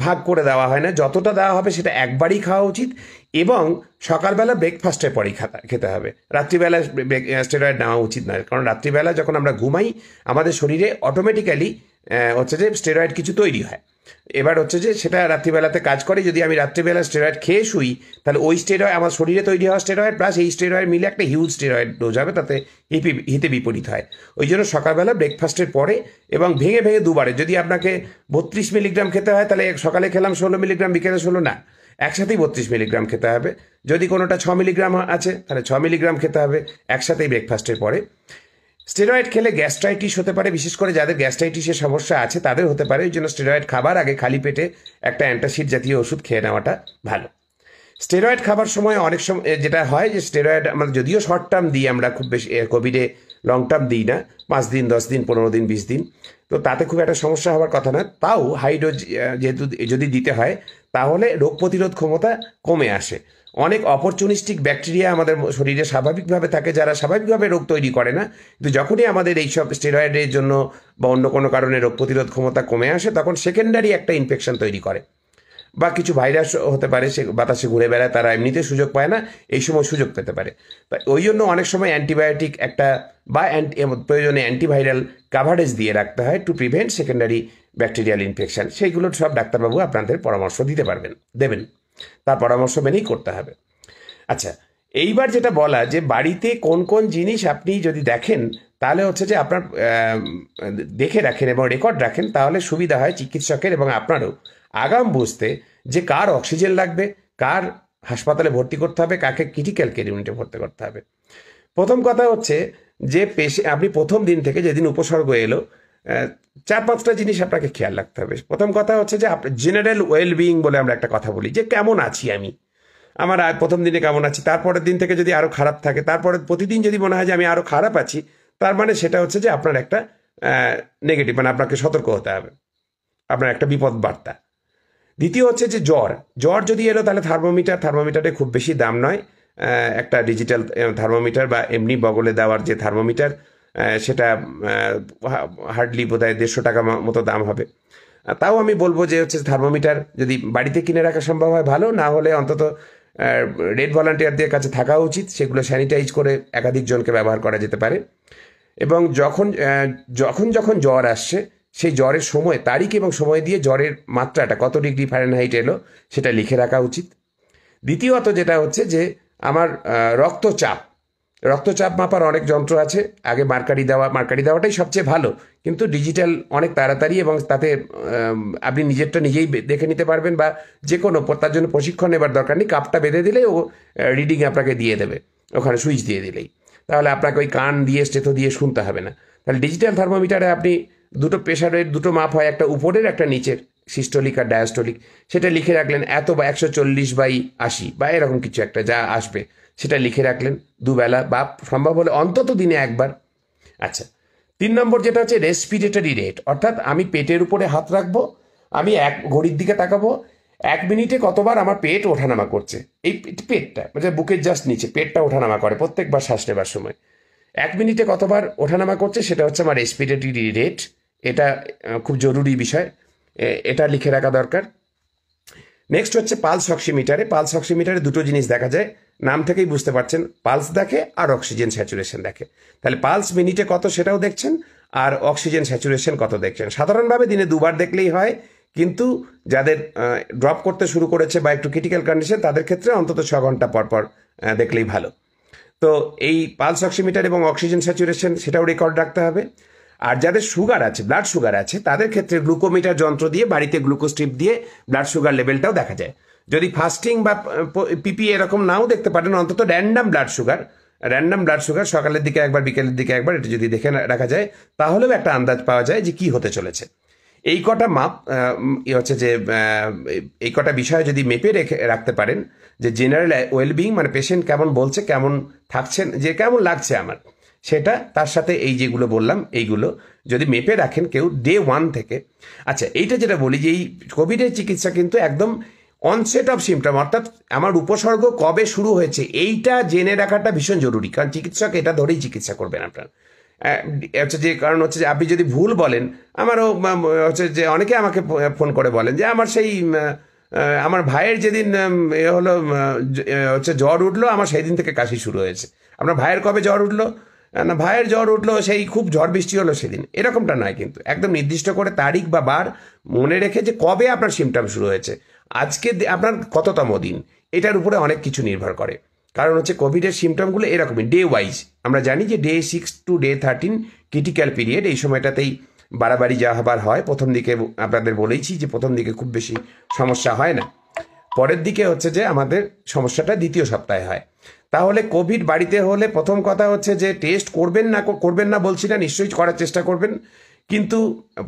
Speaker 1: ভাগ করে দেওয়া হয় না, যতটা দেওয়া হবে সেটা একবারই খাওয়া উচিত, এবং সকালবেলা ব্রেকফাস্টের পরেই খেতে হবে। রাত্রিবেলা স্টেরয়েড নেওয়া উচিত নয়, কারণ রাত্রিবেলা যখন আমরা ঘুমাই আমাদের শরীরে অটোমেটিক্যালি হচ্ছে যে স্টেরয়েড কিছু তৈরি হয়। এবার হচ্ছে যে সেটা রাত্রিবেলাতে কাজ করে, যদি আমি রাত্রিবেলা স্টেরয়েড খেয়ে শুই তাহলে ওই স্টেরয়েড আমার শরীরে তৈরি হওয়া স্টেরয়েড প্লাস এই স্টেরয়েড মিলে একটা হিউজ স্টেরয়েড ডোজ হবে, তাতে হিতে বিপরীত হয়। ওই জন্য সকালবেলা ব্রেকফাস্টের পরে এবং ভেঙে ভেঙে দুবারে, যদি আপনাকে 32 মিলিগ্রাম খেতে হয় তাহলে সকালে খেলাম 16 মিলিগ্রাম, বিকেলে 16 না, একসাথেই 32 মিলিগ্রাম খেতে হবে। যদি কোনোটা 6 মিলিগ্রাম আছে তাহলে 6 মিলিগ্রাম খেতে হবে একসাথেই ব্রেকফাস্টের পরে। স্টেরয়েড খেলে গ্যাস্ট্রাইটিস হতে পারে, বিশেষ করে যাদের গ্যাস্ট্রাইটিসের সমস্যা আছে তাদের হতে পারে, ওই জন্য স্টেরয়েড খাবার আগে খালি পেটে একটা অ্যান্টাসিড জাতীয় ওষুধ খেয়ে নেওয়াটা ভালো। স্টেরয়েড খাবার সময় অনেক সময় যেটা হয় যে স্টেরয়েড আমরা যদিও শর্ট টার্ম দিই, আমরা খুব বেশি কোভিডে লং টার্ম দিই না, 5 দিন 10 দিন 15 দিন 20 দিন, তো তাতে খুব একটা সমস্যা হওয়ার কথা না। তাও হাই ডোজ যেহেতু যদি দিতে হয় তাহলে রোগ প্রতিরোধ ক্ষমতা কমে আসে। অনেক অপরচুনিস্টিক ব্যাকটেরিয়া আমাদের শরীরে স্বাভাবিকভাবে থাকে, যারা স্বাভাবিকভাবে রোগ তৈরি করে না, কিন্তু যখনই আমাদের এইসব স্টেরয়েডের জন্য বা অন্য কোনো কারণে রোগ প্রতিরোধ ক্ষমতা কমে আসে, তখন সেকেন্ডারি একটা ইনফেকশন তৈরি করে, বা কিছু ভাইরাস হতে পারে, সে বাতাসে ঘুরে বেড়ায়, তারা এমনিতে সুযোগ পায় না, এই সময় সুযোগ পেতে পারে। ওই জন্য অনেক সময় অ্যান্টিবায়োটিক একটা বা প্রয়োজনে অ্যান্টিভাইরাল কাভারেজ দিয়ে রাখতে হয় to prevent secondary bacterial infection. সেইগুলো সব ডাক্তারবাবু আপনাদের পরামর্শ দেবেন, তার পরামর্শ মেনেই করতে হবে। আচ্ছা, এইবার যেটা বলা যে বাড়িতে কোন কোন জিনিস আপনি যদি দেখেন তাহলে হচ্ছে যে আপনার দেখে রাখেন এবং রেকর্ড রাখেন, তাহলে সুবিধা হয় চিকিৎসকের এবং আপনারও আগাম বুঝতে যে কার অক্সিজেন লাগবে, কার হাসপাতালে ভর্তি করতে হবে, কাকে ক্রিটিক্যাল কেয়ার ইউনিটে ভর্তি করতে হবে। প্রথম কথা হচ্ছে যে আপনি প্রথম দিন থেকে যেদিন উপসর্গ এলো 4-5টা জিনিস আপনাকে খেয়াল রাখতে হবে। প্রথম কথা হচ্ছে যে জেনারেল ওয়েলবিইং বলে আমরা একটা কথা বলি, যে কেমন আছি আমি, আমার প্রথম দিনে কেমন আছি, তারপরের দিন থেকে যদি আরও খারাপ থাকে, তারপরে প্রতিদিন যদি মনে হয় যে আমি আরও খারাপ আছি, তার মানে সেটা হচ্ছে যে আপনার একটা নেগেটিভ, মানে আপনাকে সতর্ক হতে হবে, আপনার একটা বিপদ বার্তা। দ্বিতীয় হচ্ছে যে জ্বর যদি এলো তাহলে থার্মোমিটারে খুব বেশি দাম নয়, একটা ডিজিটাল থার্মোমিটার বা এমনি বগলে দেওয়ার যে থার্মোমিটার, সেটা হার্ডলি বোধহয় 150 টাকা মতো দাম হবে। তাও আমি বলবো যে হচ্ছে থার্মোমিটার যদি বাড়িতে কিনে রাখা সম্ভব হয় ভালো, না হলে অন্তত রেড ভলান্টিয়ারদের কাছে থাকা উচিত, সেগুলো স্যানিটাইজ করে একাধিক জনকে ব্যবহার করা যেতে পারে। এবং যখন জ্বর আসছে সেই জ্বরের সময়, তারিখ এবং সময় দিয়ে জ্বরের মাত্রাটা কত ডিগ্রি ফারেনহাইট এলো সেটা লিখে রাখা উচিত। দ্বিতীয়ত যেটা হচ্ছে যে আমার রক্তচাপ মাপার অনেক যন্ত্র আছে, আগে মার্কারি দেওয়াটাই সবচেয়ে ভালো, কিন্তু ডিজিটাল অনেক তাড়াতাড়ি, এবং তাতে আপনি নিজেরটা নিজেই দেখে নিতে পারবেন, বা যে কোনো তার জন্য প্রশিক্ষণ নেবার দরকার নেই, কাপটা বেঁধে দিলেই ও রিডিং আপনাকে দিয়ে দেবে, ওখানে সুইচ দিয়ে দিলেই, তাহলে আপনাকে ওই কান দিয়ে স্টেথো দিয়ে শুনতে হবে না। তাহলে ডিজিটাল থার্মোমিটারে আপনি দুটো প্রেশারের দুটো মাপ হয়, একটা উপরের একটা নিচের, সিস্টোলিক আর ডায়াস্টোলিক, সেটা লিখে রাখলেন এত বা 140/80 বা এরকম কিছু একটা যা আসবে সেটা লিখে রাখলেন দুবেলা বা সম্ভব হলে অন্তত দিনে একবার। আচ্ছা, 3 নম্বর যেটা হচ্ছে রেসপিরেটরি রেট, অর্থাৎ আমি পেটের উপরে হাত রাখবো, আমি ঘড়ির দিকে তাকাবো 1 মিনিটে কতবার আমার পেট ওঠানামা করছে। এই পেটটা মানে বুকের জাস্ট নিচে পেটটা ওঠানামা করে প্রত্যেকবার শ্বাস নেবার সময়, 1 মিনিটে কতবার ওঠানামা করছে সেটা হচ্ছে আমার রেসপিরেটরি রেট। এটা খুব জরুরি বিষয়, এটা লিখে রাখা দরকার। নেক্সট হচ্ছে পালস অক্সিমিটারে। পালস অক্সিমিটারে দুটো জিনিস দেখা যায়, নাম থেকেই বুঝতে পারছেন, পালস দেখে আর অক্সিজেন স্যাচুরেশন দেখে। তাহলে পালস মিনিটে কত সেটাও দেখছেন, আর অক্সিজেন স্যাচুরেশন কত দেখছেন। সাধারণভাবে দিনে 2বার দেখলেই হয়, কিন্তু যাদের ড্রপ করতে শুরু করেছে বা একটু ক্রিটিক্যাল কন্ডিশন তাদের ক্ষেত্রে অন্তত 6 ঘন্টা পর পর দেখলেই ভালো। তো এই পালস অক্সিমিটার এবং অক্সিজেন স্যাচুরেশন সেটাও রেকর্ড রাখতে হবে। আর যাদের সুগার আছে, ব্লাড সুগার আছে, তাদের ক্ষেত্রে গ্লুকোমিটার যন্ত্র দিয়ে বাড়িতে গ্লুকোজ স্ট্রিপ দিয়ে ব্লাড সুগার লেভেলটাও দেখা যায়। যদি ফাস্টিং বা পিপি এরকম নাও দেখতে পারেন, অন্তত র্যান্ডাম ব্লাড সুগার সকালের দিকে একবার বিকেলের দিকে একবার এটা যদি দেখে রাখা যায়, তাহলেও একটা আন্দাজ পাওয়া যায় যে কি হতে চলেছে। এই কটা মাপ হচ্ছে যে এই কটা বিষয় যদি মেপে রাখতে পারেন, যে জেনারেল ওয়েলবিং মানে পেশেন্ট কেমন বলছে, কেমন থাকছেন, যে কেমন লাগছে আমার, সেটা তার সাথে এই যেগুলো বললাম এইগুলো যদি মেপে রাখেন কেউ ডে 1 থেকে। আচ্ছা, এইটা যেটা বলি যে এই কোভিডের চিকিৎসা কিন্তু একদম অনসেট অফ সিমটম, অর্থাৎ আমার উপসর্গ কবে শুরু হয়েছে এইটা জেনে রাখাটা ভীষণ জরুরি, কারণ চিকিৎসক এটা ধরেই চিকিৎসা করবেন আপনার। হচ্ছে যে কারণ হচ্ছে যে আপনি যদি ভুল বলেন, আমারও হচ্ছে যে অনেকে আমাকে ফোন করে বলেন যে আমার সেই আমার ভাইয়ের যেদিন হলো হচ্ছে জ্বর উঠলো, আমার সেই দিন থেকে কাশি শুরু হয়েছে। আপনার ভাইয়ের কবে জ্বর উঠলো? না, ভাইয়ের জ্বর উঠলো সেই খুব ঝড় বৃষ্টি হলো সেদিন, এরকমটা নয় কিন্তু। একদম নির্দিষ্ট করে তারিখ বা বার মনে রেখে যে কবে আপনার সিমটম শুরু হয়েছে, আজকে আপনার কততম দিন, এটার উপরে অনেক কিছু নির্ভর করে। কারণ হচ্ছে কোভিডের সিমটমগুলো এরকমই ডে ওয়াইজ। আমরা জানি যে day 6 to day 13 critical period, এই সময়টাতেই বাড়াবাড়ি যা হবার হয়। প্রথম দিকে আপনাদের বলেইছি যে প্রথম দিকে খুব বেশি সমস্যা হয় না, পরের দিকে হচ্ছে যে আমাদের সমস্যাটা দ্বিতীয় সপ্তাহে হয়। তাহলে কোভিড বাড়িতে হলে প্রথম কথা হচ্ছে যে টেস্ট করবেন না বলছি না, নিশ্চয়ই করার চেষ্টা করবেন, কিন্তু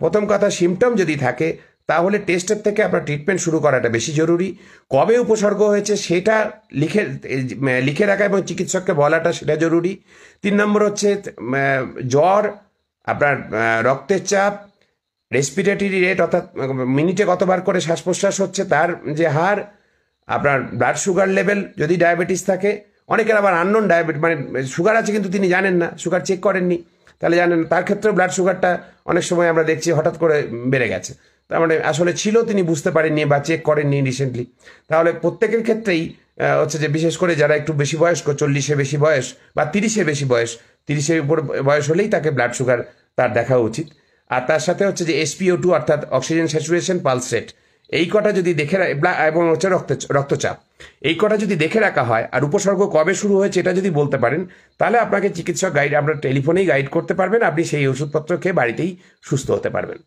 Speaker 1: প্রথম কথা সিমটম যদি থাকে তাহলে টেস্টের থেকে আপনার ট্রিটমেন্ট শুরু করাটা বেশি জরুরি। কবে উপসর্গ হয়েছে সেটা লিখে রাখা এবং চিকিৎসককে বলাটা সেটা জরুরি। 3 নম্বর হচ্ছে জ্বর, আপনার রক্তের চাপ, রেসপিরেটরি রেট অর্থাৎ মিনিটে কতবার করে শ্বাস প্রশ্বাস হচ্ছে তার যে হার, আপনার ব্লাড সুগার লেভেল যদি ডায়াবেটিস থাকে। অনেকের আবার আননোন ডায়াবেটিস মানে সুগার আছে কিন্তু তিনি জানেন না, সুগার চেক করেননি, তাহলে জানেন তার ক্ষেত্রে ব্লাড সুগারটা অনেক সময় আমরা দেখছি হঠাৎ করে বেড়ে গেছে, তার মানে আসলে ছিল তিনি বুঝতে পারেননি বা চেক করেননি রিসেন্টলি। তাহলে প্রত্যেকের ক্ষেত্রেই হচ্ছে যে বিশেষ করে যারা একটু বেশি বয়স্ক, 40-এ বেশি বয়স বা 30-এ বেশি বয়স, 30-এর উপর বয়স হলেই তাকে ব্লাড সুগার তার দেখা উচিত। আর তার সাথে হচ্ছে যে SpO2 অর্থাৎ অক্সিজেন স্যাচুরেশন, পালস রেট, এই কটা যদি দেখে এবং হচ্ছে রক্তচাপ, এই কটা যদি দেখে রাখা হয় আর উপসর্গ কবে শুরু হয়েছে এটা যদি বলতে পারেন, তাহলে আপনাকে চিকিৎসক আপনার টেলিফোনেই গাইড করতে পারবেন, আপনি সেই ওষুধপত্র খেয়ে বাড়িতেই সুস্থ হতে পারবেন।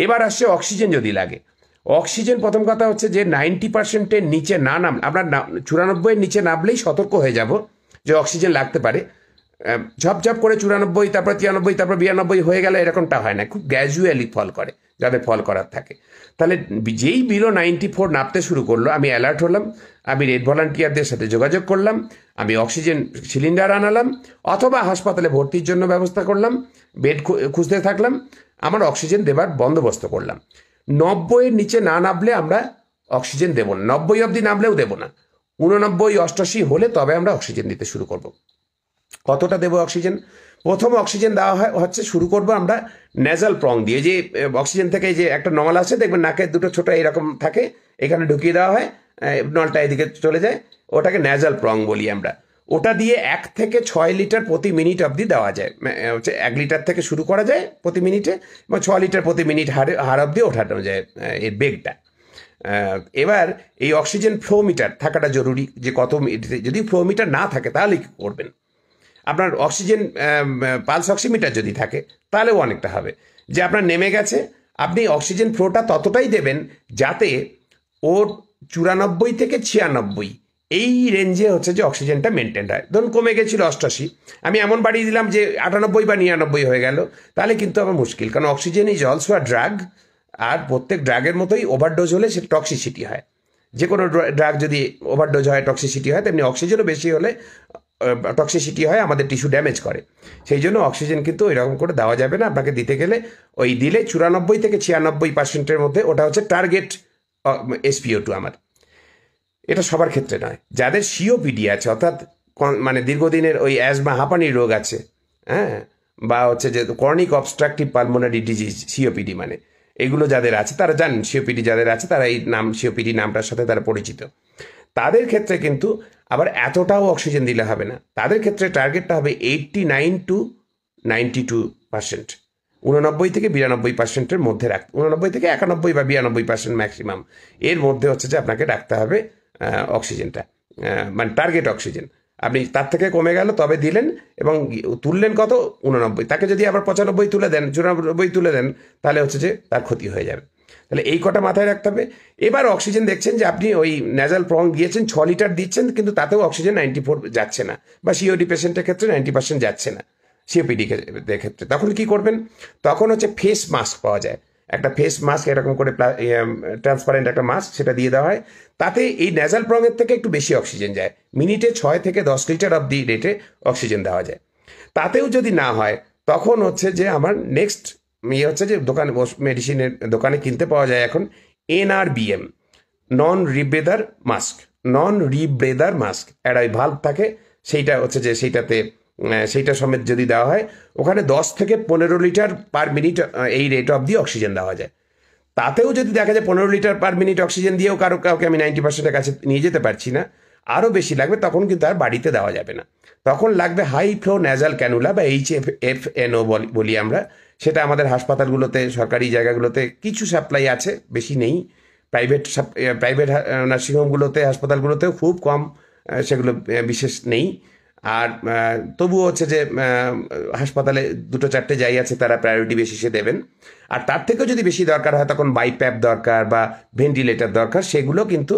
Speaker 1: এবার আসছে অক্সিজেন যদি লাগে। অক্সিজেন প্রথম কথা হচ্ছে যে 90%-এর নিচে না আপনার 94-এর নিচে নামলেই সতর্ক হয়ে যাব যে অক্সিজেন লাগতে পারে। ঝপঝপ করে 94, তারপর 93, তারপর 92 হয়ে গেলে এরকমটা হয় না, খুব গ্র্যাজুয়ালি ফল করে যাদের ফল করার থাকে। তাহলে যেই বিলো 94 নামতে শুরু করলো, আমি অ্যালার্ট হলাম, আমি রেড ভলান্টিয়ারদের সাথে যোগাযোগ করলাম, আমি অক্সিজেন সিলিন্ডার আনালাম অথবা হাসপাতালে ভর্তির জন্য ব্যবস্থা করলাম, বেড খুঁজতে থাকলাম, আমার অক্সিজেন দেবার বন্দোবস্ত করলাম। 90-এর নিচে না নামলে আমরা অক্সিজেন দেব না, 90 অবধি নামলেও দেব না, 89, 88 হলে তবে আমরা অক্সিজেন দিতে শুরু করব। কতটা দেবো অক্সিজেন? প্রথম অক্সিজেন দেওয়া হচ্ছে শুরু করব আমরা নেজাল প্রং দিয়ে, যে অক্সিজেন থেকে যে একটা নল আছে দেখবেন নাকের দুটো ছোট এরকম থাকে, এখানে ঢুকিয়ে দেওয়া হয়, নলটা এদিকে চলে যায়, ওটাকে নেজাল প্রং বলি আমরা। ওটা দিয়ে 1 থেকে 6 লিটার প্রতি মিনিট অবধি দেওয়া যায়, হচ্ছে 1 লিটার থেকে শুরু করা যায় প্রতি মিনিটে এবং 6 লিটার প্রতি মিনিট হার অবধি ওঠানো যায় এর বেগটা। এবার এই অক্সিজেন ফ্লো মিটার থাকাটা জরুরি, যে কত, যদি ফ্লো মিটার না থাকে তাহলে কি করবেন? আপনার অক্সিজেন পালস অক্সিমিটার যদি থাকে তাহলেও অনেকটা হবে, যে আপনার নেমে গেছে, আপনি অক্সিজেন ফ্লোটা ততটাই দেবেন যাতে ওর 94 থেকে 96 এই রেঞ্জে হচ্ছে যে অক্সিজেনটা মেনটেন হয়। ধরুন কমে গেছিল 88, আমি এমন বাড়িয়ে দিলাম যে 98 বা 99 হয়ে গেল, তাহলে কিন্তু আমার মুশকিল, কারণ oxygen is also a drug, আর প্রত্যেক ড্রাগের মতোই ওভারডোজ হলে সে টক্সিসিটি হয়। যে কোনো ড্রাগ যদি ওভারডোজ হয় টক্সিসিটি হয়, তেমনি অক্সিজেনও বেশি হলে টক্সিসিটি হয়, আমাদের টিস্যু ড্যামেজ করে। সেই জন্য অক্সিজেন কিন্তু ওই রকম করে দেওয়া যাবে না। আপনাকে দিতে গেলে ওই দিলে 94 থেকে 96% মধ্যে, ওটা হচ্ছে টার্গেট SpO2 আমার। এটা সবার ক্ষেত্রে নয়। যাদের সিওপিডি আছে, অর্থাৎ মানে দীর্ঘদিনের ওই অ্যাজমা হাঁপানির রোগ আছে, হ্যাঁ, বা হচ্ছে যে chronic obstructive pulmonary disease, COPD মানে এগুলো যাদের আছে তারা জানেন, সিওপিডি যাদের আছে তারা এই নাম সিওপিডি নামটার সাথে তারা পরিচিত। তাদের ক্ষেত্রে কিন্তু আবার এতটাও অক্সিজেন দিলে হবে না। তাদের ক্ষেত্রে টার্গেটটা হবে 89 to 92%, 89 থেকে 92%-এর মধ্যে রাখতে, 89 থেকে 91 বা 92% ম্যাক্সিমাম, এর মধ্যে হচ্ছে যে আপনাকে রাখতে হবে অক্সিজেনটা, মানে টার্গেট অক্সিজেন। আপনি তার থেকে কমে গেল তবে দিলেন, এবং তুললেন কত, 89। তাকে যদি আবার 95 তুলে দেন, 94 তুলে দেন, তাহলে হচ্ছে যে তার ক্ষতি হয়ে যাবে। তাহলে এই কটা মাথায় রাখতে হবে। এবার অক্সিজেন দেখছেন যে আপনি ওই ন্যাজাল প্রং দিয়েছেন, 6 লিটার দিচ্ছেন, কিন্তু তাতেও অক্সিজেন 94 যাচ্ছে না, বা সিওডি পেশেন্টের ক্ষেত্রে 90% যাচ্ছে না, সিওপিডি ক্ষেত্রে। তখন কি করবেন? তখন হচ্ছে ফেস মাস্ক পাওয়া যায়, একটা ফেস মাস্ক এরকম করে ট্রান্সপারেন্ট একটা মাস্ক, সেটা দিয়ে দেওয়া হয়। তাতে এই ন্যাজাল প্রঙের থেকে একটু বেশি অক্সিজেন যায়, মিনিটে 6 থেকে 10 লিটার অব দি রেটে অক্সিজেন দেওয়া যায়। তাতেও যদি না হয়, তখন হচ্ছে যে আমার নেক্সট ইয়ে হচ্ছে যে দোকানে, মেডিসিনের দোকানে কিনতে পাওয়া যায় এখন NRBM, নন রিব্রেদার মাস্ক। নন রিব্রেদার মাস্ক একটা ভাল্ব থাকে, সেইটা হচ্ছে যে সেইটা সমেত যদি দেওয়া হয়, ওখানে 10 থেকে 15 লিটার পার মিনিট এই রেট অব দি অক্সিজেন দেওয়া যায়। তাতেও যদি দেখা যায় 15 লিটার পার মিনিট অক্সিজেন দিয়েও কাউকে আমি 90%-এর কাছে নিয়ে যেতে পারছি না, আরও বেশি লাগবে, তখন কিন্তু আর বাড়িতে দেওয়া যাবে না। তখন লাগবে হাই ফ্লো ন্যাজাল ক্যানুলা বা HFNO বলি আমরা। সেটা আমাদের হাসপাতালগুলোতে, সরকারি জায়গাগুলোতে কিছু সাপ্লাই আছে, বেশি নেই। প্রাইভেট নার্সিংহোমগুলোতে, হাসপাতালগুলোতেও খুব কম, সেগুলো বিশেষ নেই। আর তবুও হচ্ছে যে হাসপাতালে 2-4টে যাই আছে, তারা প্রায়োরিটি বেসিসে দেবেন। আর তার থেকেও যদি বেশি দরকার হয়, তখন বাইপ্যাপ দরকার বা ভেন্টিলেটর দরকার, সেগুলো কিন্তু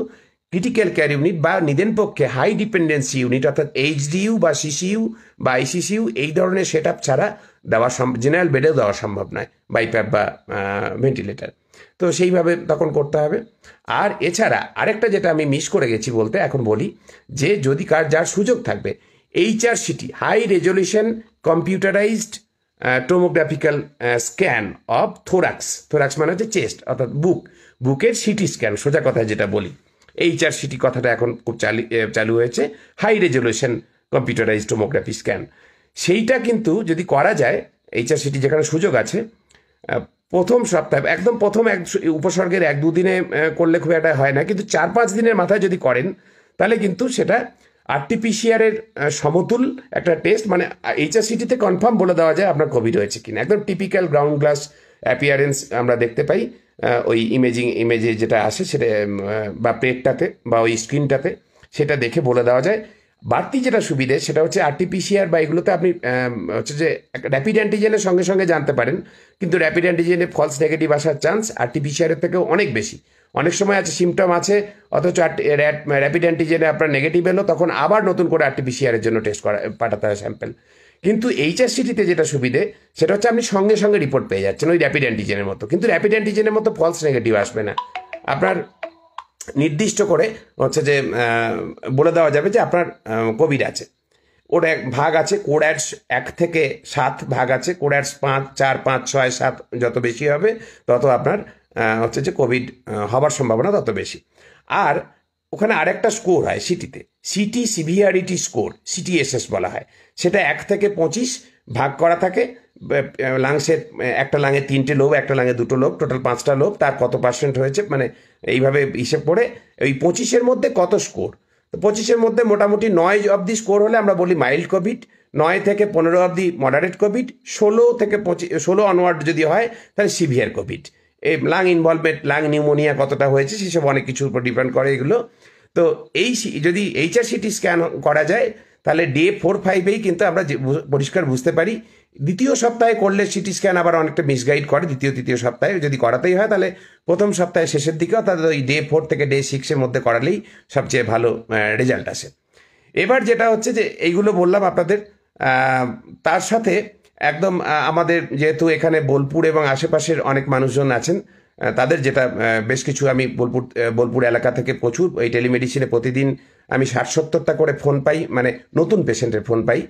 Speaker 1: ক্রিটিক্যাল কেয়ার ইউনিট বা নিদেন পক্ষে হাই ডিপেন্ডেন্সি ইউনিট, অর্থাৎ HDU বা CCU বা ICCU, এই ধরনের সেট আপ ছাড়া দেওয়া জেনারেল বেডেও দেওয়া সম্ভব নয় বাইপ্যাপ বা ভেন্টিলেটর। তো সেইভাবে তখন করতে হবে। আর এছাড়া আরেকটা যেটা আমি মিস করে গেছি বলতে, এখন বলি, যে যদি যার সুযোগ থাকবে, HRCT, high resolution computerized tomographical scan of thorax মানে হচ্ছে চেস্ট, অর্থাৎ বুকের সিটি স্ক্যান, সোজা কথায় যেটা বলি, HRCT কথাটা এখন খুব চালু হয়েছে, high resolution computerised tomography scan. সেইটা কিন্তু যদি করা যায়, HRCT যেখানে সুযোগ আছে, প্রথম সপ্তাহে একদম প্রথম উপসর্গের 1-2 দিনে করলে খুব একটা হয় না, কিন্তু 4-5 দিনের মাথায় যদি করেন, তাহলে কিন্তু সেটা RT-PCR-এর সমতুল একটা টেস্ট, মানে HRCT-তে কনফার্ম বলে দেওয়া যায় আপনার কোভিড হয়েছে কিনা। একদম টিপিক্যাল গ্রাউন্ড গ্লাস অ্যাপিয়ারেন্স আমরা দেখতে পাই ওই ইমেজে যেটা আসে, সেটা বা পেটটাতে বা ওই স্ক্রিনটাতে, সেটা দেখে বলে দেওয়া যায়। বাড়তি যেটা সুবিধে, সেটা হচ্ছে RT-PCR বা এগুলোতে আপনি হচ্ছে যে র্যাপিড অ্যান্টিজেনের সঙ্গে সঙ্গে জানতে পারেন, কিন্তু র্যাপিড অ্যান্টিজেনে ফলস নেগেটিভ আসার চান্স RT-PCR-এর থেকেও অনেক বেশি। অনেক সময় আছে সিমটম আছে, অথচ র্যাপিড অ্যান্টিজেনে আপনার নেগেটিভ এলো, তখন আবার নতুন করে RT-PCR-এর জন্য টেস্ট পাঠাতে হয় স্যাম্পেল। কিন্তু HRCT-তে যেটা সুবিধে, সেটা হচ্ছে আপনি সঙ্গে সঙ্গে রিপোর্ট পেয়ে যাচ্ছেন ওই র্যাপিড অ্যান্টিজেনের মতো, কিন্তু র্যাপিড অ্যান্টিজেনের মতো ফলস নেগেটিভ আসবে না। আপনার নির্দিষ্ট করে হচ্ছে যে বলে দেওয়া যাবে যে আপনার কোভিড আছে। ওর এক ভাগ আছে, কোড্যাডস 1 থেকে 7 ভাগ আছে, কোড্যাডস 5, 4, 5, 6, 7 যত বেশি হবে, তত আপনার হচ্ছে যে কোভিড হবার সম্ভাবনা তত বেশি। আর ওখানে আরেকটা স্কোর হয় সিটিতে, সিটি সিভিয়ারিটি স্কোর, CTSS বলা হয়। সেটা 1 থেকে 25 ভাগ করা থাকে। লাংসের একটা লাঙে 3টে লোব, একটা লাঙে 2টো লোব, টোটাল 5টা লোব, তার কত পার্সেন্ট হয়েছে, মানে এইভাবে হিসেব করে ওই 25-এর মধ্যে কত স্কোর। তো 25-এর মধ্যে মোটামুটি 9 অবধি স্কোর হলে আমরা বলি মাইল্ড কোভিড, 9 থেকে 15 অবধি মডারেট কোভিড, 16 থেকে 16 অনওয়ার্ড যদি হয় তাহলে সিভিয়ার কোভিড। এই লাং ইনভলভমেন্ট, লাং নিউমোনিয়া কতটা হয়েছে, সেসব অনেক কিছুর উপর ডিপেন্ড করে এগুলো। তো এই যদি HRCT স্ক্যান করা যায়, তাহলে ডে 4-5-এই কিন্তু আমরা পরিষ্কার বুঝতে পারি। দ্বিতীয় সপ্তাহে করলে সিটি স্ক্যান আবার অনেকটা মিসগাইড করে। তৃতীয় সপ্তাহে যদি করাতেই হয়, তাহলে প্রথম সপ্তাহে শেষের দিকে, অর্থাৎ ওই ডে 4 থেকে ডে 6-এর মধ্যে করালেই সবচেয়ে ভালো রেজাল্ট আসে। এবার যেটা হচ্ছে যে এইগুলো বললাম আপনাদের, তার সাথে একদম আমাদের যেহেতু এখানে বোলপুর এবং আশেপাশের অনেক মানুষজন আছেন, তাদের যেটা বেশ কিছু আমি বোলপুর এলাকা থেকে প্রচুর এই টেলিমেডিসিনে প্রতিদিন আমি 60-70টা করে ফোন পাই, মানে নতুন পেশেন্টের ফোন পাই।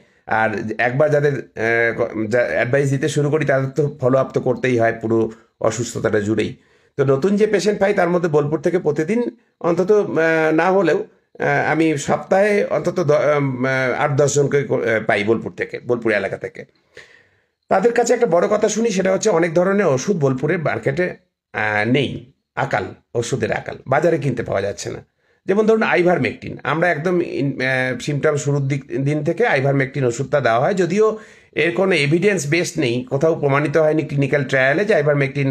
Speaker 1: আর একবার যাদের অ্যাডভাইস দিতে শুরু করি তাদের তো ফলো আপ তো করতেই হয় পুরো অসুস্থতাটা জুড়েই। তো নতুন যে পেশেন্ট পাই তার মধ্যে বোলপুর থেকে প্রতিদিন অন্তত না হলেও আমি সপ্তাহে অন্তত 8-10 জনকে পাই বোলপুর এলাকা থেকে। তাদের কাছে একটা বড় কথা শুনি, সেটা হচ্ছে অনেক ধরনের ওষুধ বোলপুরের মার্কেটে নেই। ওষুধের আকাল বাজারে কিনতে পাওয়া যাচ্ছে না। যেমন ধরুন আইভারমেকটিন, আমরা একদম সিমটম শুরুর দিন থেকে আইভারমেকটিন ওষুধটা দেওয়া হয়, যদিও এর কোনো এভিডেন্স বেসড নেই, কোথাও প্রমাণিত হয়নি ক্লিনিক্যাল ট্রায়ালে যে আইভারমেকটিন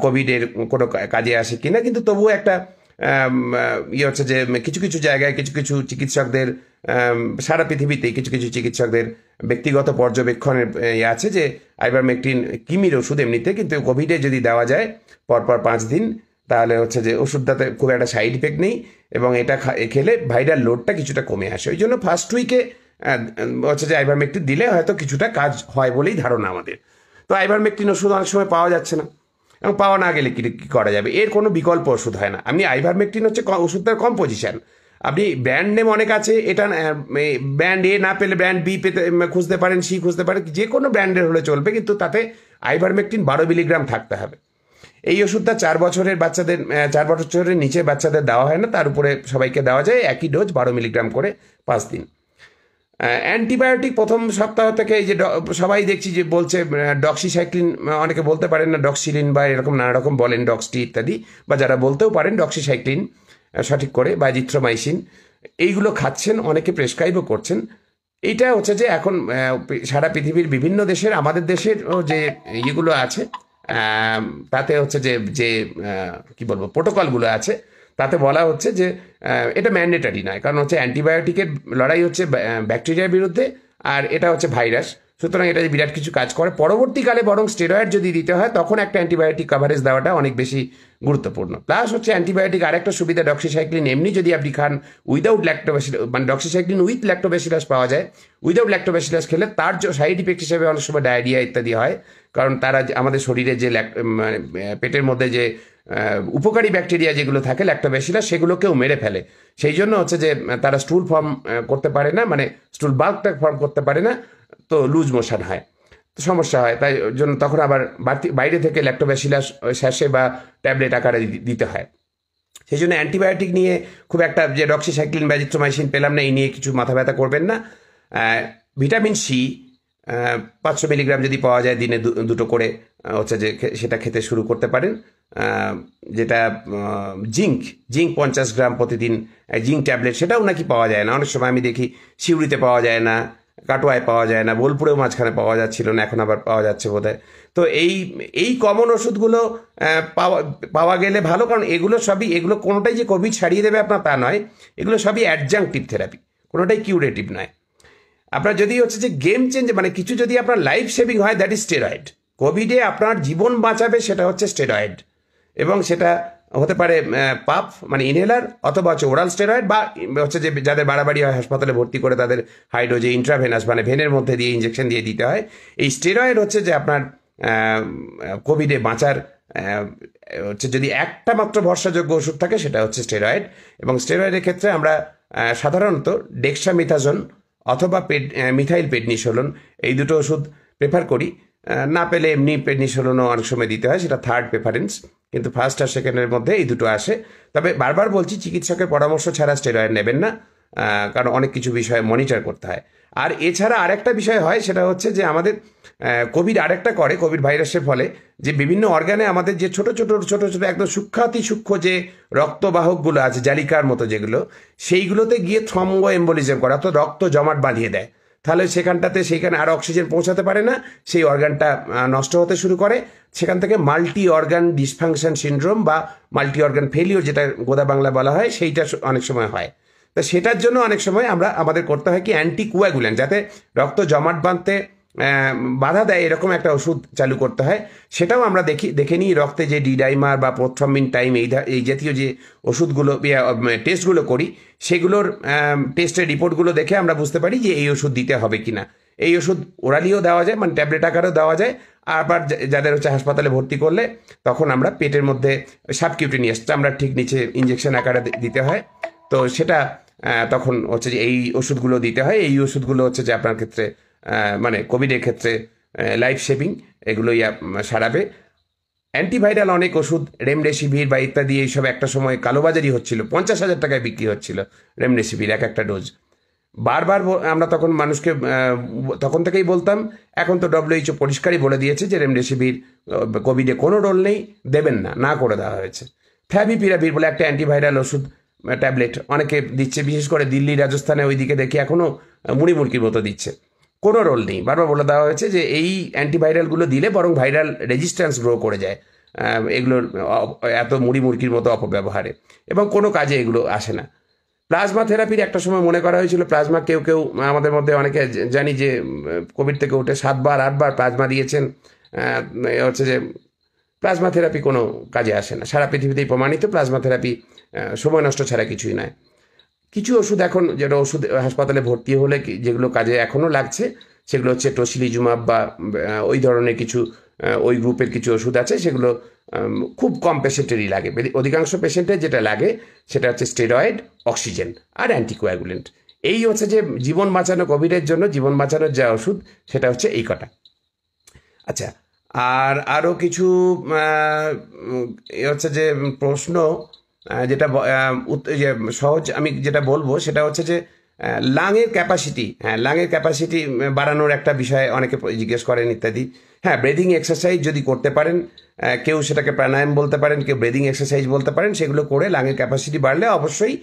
Speaker 1: কোভিডের কোনো কাজে আসে কিনা, কিন্তু তবুও একটা ইয়ে হচ্ছে যে কিছু কিছু জায়গায় কিছু কিছু চিকিৎসকদের, সারা পৃথিবীতেই কিছু কিছু চিকিৎসকদের ব্যক্তিগত পর্যবেক্ষণের আছে যে আইভারমেকটিন কিমির ওষুধ এমনিতে, কিন্তু কোভিডে যদি দেওয়া যায় পরপর 5 দিন, তাহলে হচ্ছে যে ওষুধটাতে খুব একটা সাইড ইফেক্ট নেই এবং এটা খেলে ভাইরাল লোডটা কিছুটা কমে আসে। ওই জন্য ফার্স্ট উইকে হচ্ছে যে আইভারমেকটিন দিলে হয়তো কিছুটা কাজ হয় বলেই ধারণা আমাদের। তো আইভারমেকটিন ওষুধ অনেক সময় পাওয়া যাচ্ছে না, এবং পাওয়া না গেলে কী করা যাবে? এর কোনো বিকল্প ওষুধ হয় না। আপনি আইভারমেকটিন হচ্ছে ওষুধটার কম্পোজিশন, আপনি ব্র্যান্ড নেম অনেক আছে, এটা ব্র্যান্ড এ না পেলে ব্র্যান্ড বি পেতে খুঁজতে পারেন, সি খুঁজতে পারেন, যে কোনো ব্র্যান্ডের হলে চলবে, কিন্তু তাতে আইভারমেকটিন 12 মিলিগ্রাম থাকতে হবে। এই ওষুধটা 4 বছরের নিচে বাচ্চাদের দেওয়া হয় না, তার উপরে সবাইকে দেওয়া যায় একই ডোজ 12 মিলিগ্রাম করে 5 দিন। অ্যান্টিবায়োটিক প্রথম সপ্তাহ থেকে এই যে সবাই দেখছি যে বলছে ডক্সিসাইক্লিন, অনেকে বলতে পারেন না, ডক্সিলিন বা এরকম নানা রকম বলেন, ডক্সটি ইত্যাদি, বা যারা বলতেও পারেন ডক্সিসাইক্লিন সঠিক করে, বা জিথ্রোমাইসিন, এইগুলো খাচ্ছেন, অনেকে প্রেসক্রাইবও করছেন। এইটা হচ্ছে যে এখন সারা পৃথিবীর বিভিন্ন দেশের, আমাদের দেশের যে ইয়েগুলো আছে তাতে হচ্ছে যে যে কি বলবো প্রোটোকলগুলো আছে, তাতে বলা হচ্ছে যে এটা ম্যান্ডেটারি নয়, কারণ হচ্ছে অ্যান্টিবায়োটিকের লড়াই হচ্ছে ব্যাকটেরিয়ার বিরুদ্ধে, আর এটা হচ্ছে ভাইরাস, সুতরাং এটা যে বিরাট কিছু কাজ করে। পরবর্তীকালে বরং স্টেরয়েড যদি দিতে হয় তখন একটা অ্যান্টিবায়োটিক কাভারেজ দেওয়াটা অনেক বেশি গুরুত্বপূর্ণ। প্লাস হচ্ছে অ্যান্টিবায়োটিক আরেকটা সুবিধা, ডক্সিসাইক্লিন এমনি যদি আপনি খান উইদাউট ল্যাক্টোব্যাসিলাস, মানে ডক্সিসাইক্লিন উইথ ল্যাক্টোব্যাসিলাস পাওয়া যায়, উইদাউট ল্যাক্টোব্যাসিলাস খেলে তার যে সাইড ইফেক্ট হিসেবে অনেক সময় ডায়রিয়া ইত্যাদি হয়, কারণ তারা আমাদের শরীরে যে পেটের মধ্যে যে উপকারী ব্যাকটেরিয়া যেগুলো থাকে ল্যাক্টোব্যাসিলাস, সেগুলোকেও মেরে ফেলে। সেই জন্য হচ্ছে যে তারা স্টুল ফর্ম করতে পারে না, মানে স্টুল বাল্কটা ফর্ম করতে পারে না, তো লুজ মোশন হয়, তো সমস্যা হয়। তাই জন্য তখন আবার বাইরে থেকে ল্যাক্টোব্যাসিলাস স্যাশে বা ট্যাবলেট আকারে দিতে হয়। সেই জন্য অ্যান্টিবায়োটিক নিয়ে খুব একটা যে ডক্সিসাইক্লিন বা জিথ্রোমাইসিন পেলাম না এই নিয়ে কিছু মাথা ব্যথা করবেন না। ভিটামিন সি 500 মিলিগ্রাম যদি পাওয়া যায় দিনে 2টো করে হচ্ছে যে সেটা খেতে শুরু করতে পারেন। যেটা জিঙ্ক 50 গ্রাম প্রতিদিন, জিঙ্ক ট্যাবলেট, সেটাও নাকি পাওয়া যায় না। অনেক সময় আমি দেখি সিউড়িতে পাওয়া যায় না, কাটোয়ায় পাওয়া যায় না, বোলপুরেও মাঝখানে পাওয়া যাচ্ছিল না, এখন আবার পাওয়া যাচ্ছে বোধহয়। তো এই কমন ওষুধগুলো পাওয়া গেলে ভালো, কারণ এগুলো কোনোটাই যে কোভিড ছাড়িয়ে দেবে আপনার তা নয়, এগুলো সবই অ্যাডজাংটিভ থেরাপি, কোনোটাই কিউরেটিভ নয়। আপনার যদি হচ্ছে যে গেম চেঞ্জ, মানে কিছু যদি আপনার লাইফ সেভিং হয়, দ্যাট ইজ স্টেরয়েড। কোভিডে আপনার জীবন বাঁচাবে সেটা হচ্ছে স্টেরয়েড, এবং সেটা হতে পারে পাফ মানে ইনহেলার, অথবা হচ্ছে ওরাল স্টেরয়েড, বা হচ্ছে যে যাদের বাড়াবাড়ি হয় হাসপাতালে ভর্তি করে তাদের হাই ডোজে ইন্ট্রাভেনাস মানে ভেনের মধ্যে দিয়ে ইঞ্জেকশন দিয়ে দিতে হয়। এই স্টেরয়েড হচ্ছে যে আপনার কোভিডে বাঁচার হচ্ছে যদি একটা মাত্র ভরসাযোগ্য ওষুধ থাকে সেটা হচ্ছে স্টেরয়েড। এবং স্টেরয়েডের ক্ষেত্রে আমরা সাধারণত ডেক্সামিথাজোন অথবা মিথাইল পেডনিসোলোন এই দুটো ওষুধ প্রেফার করি। না পেলে এমনি পেডনিসোলোনও অনেক সময় দিতে হয়, সেটা থার্ড প্রেফারেন্স, কিন্তু ফার্স্ট আর সেকেন্ডের মধ্যে এই দুটো আসে। তবে বারবার বলছি, চিকিৎসকের পরামর্শ ছাড়া স্টেরয়েড নেবেন না, কারণ অনেক কিছু বিষয় মনিটর করতে হয়। আর এছাড়া আরেকটা বিষয় হয়, সেটা হচ্ছে যে আমাদের কোভিড আরেকটা করে, কোভিড ভাইরাসের ফলে যে বিভিন্ন অর্গানে আমাদের যে ছোট ছোট একদম সূক্ষ্মাতি সূক্ষ্ম যে রক্তবাহকগুলো আছে, জালিকার মতো যেগুলো, সেইগুলোতে গিয়ে থ্রম্বো এম্বোলিজম করা, তো রক্ত জমাট বাঁধিয়ে দেয়। তাহলে সেইখানে আর অক্সিজেন পৌঁছাতে পারে না, সেই অর্গানটা নষ্ট হতে শুরু করে। সেখান থেকে মাল্টি অর্গান ডিসফাংশন সিনড্রোম বা মাল্টি অর্গান ফেলিওর, যেটা গোদা বাংলা বলা হয়, সেইটা অনেক সময় হয়। তো সেটার জন্য অনেক সময় আমাদের করতে হয় কি, অ্যান্টিকোয়াগুল্যান্ট, যাতে রক্ত জমাট বাঁধতে বাধা দেয় এরকম একটা ওষুধ চালু করতে হয়। সেটাও আমরা দেখে নিই, রক্তে যে ডিডাইমার বা প্রথ্রম্বিন টাইম এই জাতীয় যে ওষুধগুলো টেস্টগুলো করি, সেগুলোর টেস্টের রিপোর্টগুলো দেখে আমরা বুঝতে পারি যে এই ওষুধ দিতে হবে কিনা। এই ওষুধ ওরালিও দেওয়া যায়, মানে ট্যাবলেট আকারেও দেওয়া যায়, আবার যাদের হচ্ছে হাসপাতালে ভর্তি করলে তখন আমরা পেটের মধ্যে সাবকিউটেনিয়াস চামড়ার ঠিক নিচে ইঞ্জেকশন আকারে দিতে হয়। তো সেটা তখন হচ্ছে যে এই ওষুধগুলো দিতে হয়। এই ওষুধগুলো হচ্ছে যে আপনার ক্ষেত্রে মানে কোভিডের ক্ষেত্রে লাইফ সেভিং, এগুলোই সারাবে। অ্যান্টিভাইরাল অনেক ওষুধ রেমডেসিভির বা ইত্যাদি এইসব একটা সময় কালোবাজারি হচ্ছিল, 50,000 টাকায় বিক্রি হচ্ছিল রেমডেসিভির একটা ডোজ। বারবার আমরা তখন মানুষকে তখন থেকেই বলতাম, এখন তো WHO পরিষ্কারই বলে দিয়েছে যে রেমডেসিভির কোভিডে কোনো রোল নেই, দেবেন না, না করে দেওয়া হয়েছে। ফ্যাভিপিরাভির বলে একটা অ্যান্টিভাইরাল ওষুধ ট্যাবলেট অনেকে দিচ্ছে, বিশেষ করে দিল্লি রাজস্থানে ওইদিকে দেখি এখনও মুড়ি মুরগির মতো দিচ্ছে, কোনো রোল নেই। বারবার বলে দেওয়া হয়েছে যে এই অ্যান্টিভাইরালগুলো দিলে বরং ভাইরাল রেজিস্ট্যান্স গ্রো করে যায় এগুলোর এত মুড়ি মুরগির মতো অপব্যবহারে, এবং কোনো কাজে এগুলো আসে না। প্লাজমা থেরাপির একটা সময় মনে করা হয়েছিল, প্লাজমা কেউ কেউ আমাদের মধ্যে অনেকে জানি যে কোভিড থেকে উঠে 7বার 8বার প্লাজমা দিয়েছেন। হচ্ছে যে প্লাজমা থেরাপি কোনো কাজে আসে না, সারা পৃথিবীতেই প্রমাণিত প্লাজমা থেরাপি সময় নষ্ট ছাড়া কিছুই নয়। কিছু ওষুধ এখন যেটা ওষুধ হাসপাতালে ভর্তি হলে যেগুলো কাজে এখনও লাগছে, সেগুলো হচ্ছে টসিলিজুমাব বা ওই ধরনের কিছু ওই গ্রুপের কিছু ওষুধ আছে, সেগুলো খুব কম পেশেন্টেরই লাগে। অধিকাংশ পেশেন্টের যেটা লাগে সেটা হচ্ছে স্টেরয়েড, অক্সিজেন আর অ্যান্টিকোয়াগুলেন্ট। এই হচ্ছে যে জীবন বাঁচানো, কোভিডের জন্য জীবন বাঁচানোর যা ওষুধ সেটা হচ্ছে এই কটা। আচ্ছা, আর আরও কিছু হচ্ছে যে প্রশ্ন যেটা সহজ আমি যেটা বলবো সেটা হচ্ছে যে লাংয়ের ক্যাপাসিটি, হ্যাঁ লাংয়ের ক্যাপাসিটি বাড়ানোর একটা বিষয় অনেকে জিজ্ঞেস করেন ইত্যাদি। হ্যাঁ, ব্রিদিং এক্সারসাইজ যদি করতে পারেন, কেউ সেটাকে প্রাণায়াম বলতে পারেন, কেউ ব্রিদিং এক্সারসাইজ বলতে পারেন, সেগুলো করে লাংয়ের ক্যাপাসিটি বাড়লে অবশ্যই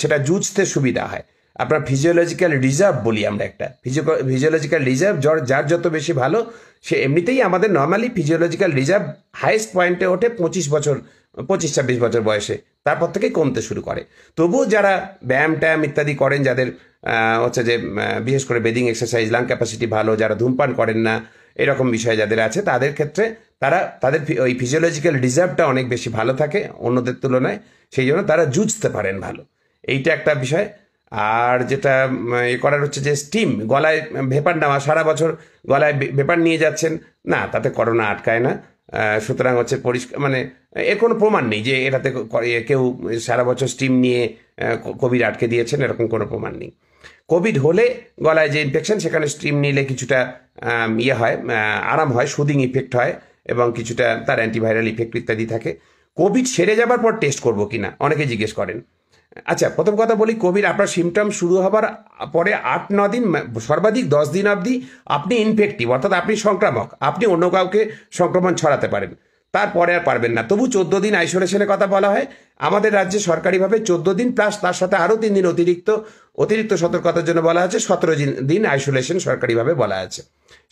Speaker 1: সেটা জুঝতে সুবিধা হয়। আপনার ফিজিওলজিক্যাল রিজার্ভ বলি আমরা, একটা ফিজিওলজিক্যাল রিজার্ভ যার যত বেশি ভালো, সে এমনিতেই আমাদের নর্মালি ফিজিওলজিক্যাল রিজার্ভ হাইয়েস্ট পয়েন্টে ওঠে 25-26 বছর বয়সে, তারপর থেকে কমতে শুরু করে। তবুও যারা ব্যায়াম ট্যায়াম ইত্যাদি করেন, যাদের হচ্ছে যে বিশেষ করে ব্রিদিং এক্সারসাইজ, লাং ক্যাপাসিটি ভালো, যারা ধূমপান করেন না, এরকম বিষয় যাদের আছে, তাদের ক্ষেত্রে তাদের ওই ফিজিওলজিক্যাল রিজার্ভটা অনেক বেশি ভালো থাকে অন্যদের তুলনায়, সেই জন্য তারা জুঝতে পারেন ভালো। এইটা একটা বিষয়। আর যেটা করার হচ্ছে যে স্টিম, গলায় ভেপার নেওয়া, সারা বছর গলায় ভেপার নিয়ে যাচ্ছেন না, তাতে করোনা আটকায় না। সুতরাং হচ্ছে পরিষ্কার, মানে এর কোনো প্রমাণ নেই যে এটাতে কেউ সারা বছর স্টিম নিয়ে কোভিড আটকে দিয়েছেন, এরকম কোনো প্রমাণ নেই। কোভিড হলে গলায় যে ইনফেকশন, সেখানে স্টিম নিলে কিছুটা ইয়ে হয়, আরাম হয়, সুদিং ইফেক্ট হয় এবং কিছুটা তার অ্যান্টিভাইরাল ইফেক্ট ইত্যাদি থাকে। কোভিড সেরে যাবার পর টেস্ট করবো কিনা অনেকে জিজ্ঞেস করেন। আচ্ছা, প্রথম কথা বলি, কোভিড আপনার সিমটম শুরু হবার পরে 8-9 দিন, সর্বাধিক 10 দিন অবধি আপনি ইনফেক্টিভ, অর্থাৎ আপনি সংক্রামক, আপনি অন্য কাউকে সংক্রমণ ছড়াতে পারেন, তারপরে আর পারবেন না। তবু 14 দিন আইসোলেশনের কথা বলা হয় আমাদের রাজ্যে সরকারিভাবে। 14 দিন প্লাস তার সাথে আরও 3 দিন অতিরিক্ত সতর্কতার জন্য বলা আছে। 17 দিন আইসোলেশন সরকারিভাবে বলা আছে।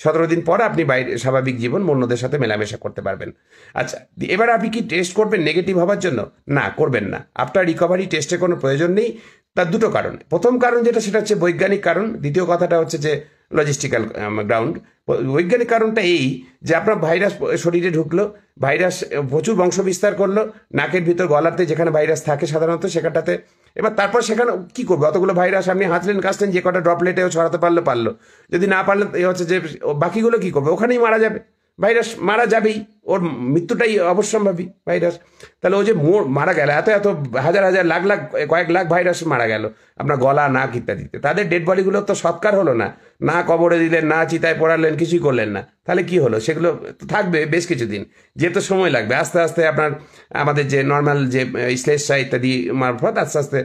Speaker 1: 17 দিন পর আপনি বাইরে স্বাভাবিক জীবন অন্যদের সাথে মেলামেশা করতে পারবেন। আচ্ছা, এবার আপনি কি টেস্ট করবেন নেগেটিভ হওয়ার জন্য? না, করবেন না। আপনার রিকভারি টেস্টের কোনো প্রয়োজন নেই। তার দুটো কারণ। প্রথম কারণ যেটা, সেটা হচ্ছে বৈজ্ঞানিক কারণ। দ্বিতীয় কথাটা হচ্ছে যে লজিস্টিক্যাল গ্রাউন্ড। বৈজ্ঞানিক কারণটা এই যে আপনার ভাইরাস শরীরে ঢুকলো, ভাইরাস প্রচুর বংশ বিস্তার করলো নাকের ভিতর, গলাতে যেখানে ভাইরাস থাকে সাধারণত সেখানটাতে। এবার তারপর সেখানে কি করবে, অতগুলো ভাইরাস আপনি হাঁচলেন কাশলেন, যে কটা ড্রপলেটেও ছড়াতে পারলো, যদি না পারলেন হচ্ছে যে বাকিগুলো কি করবে, ওখানেই মারা যাবে। ভাইরাস মারা যাবেই, ওর মৃত্যুটাই অবশ্যম্ভাবী ভাইরাস। তাহলে ও যে মারা গেল, এত হাজার হাজার লাখ লাখ কয়েক লাখ ভাইরাস মারা গেল আপনার গলা নাক ইত্যাদিতে, তাদের ডেড বডিগুলো তো সৎকার হলো না, না কবরে দিলেন, না চিতায় পড়ালেন, কিছুই করলেন না। তাহলে কি হলো, সেগুলো থাকবে বেশ কিছুদিন, যেহেতু সময় লাগবে। আস্তে আস্তে আপনার আমাদের যে নর্মাল যে শ্লেষ্মা ইত্যাদি মারফত আস্তে আস্তে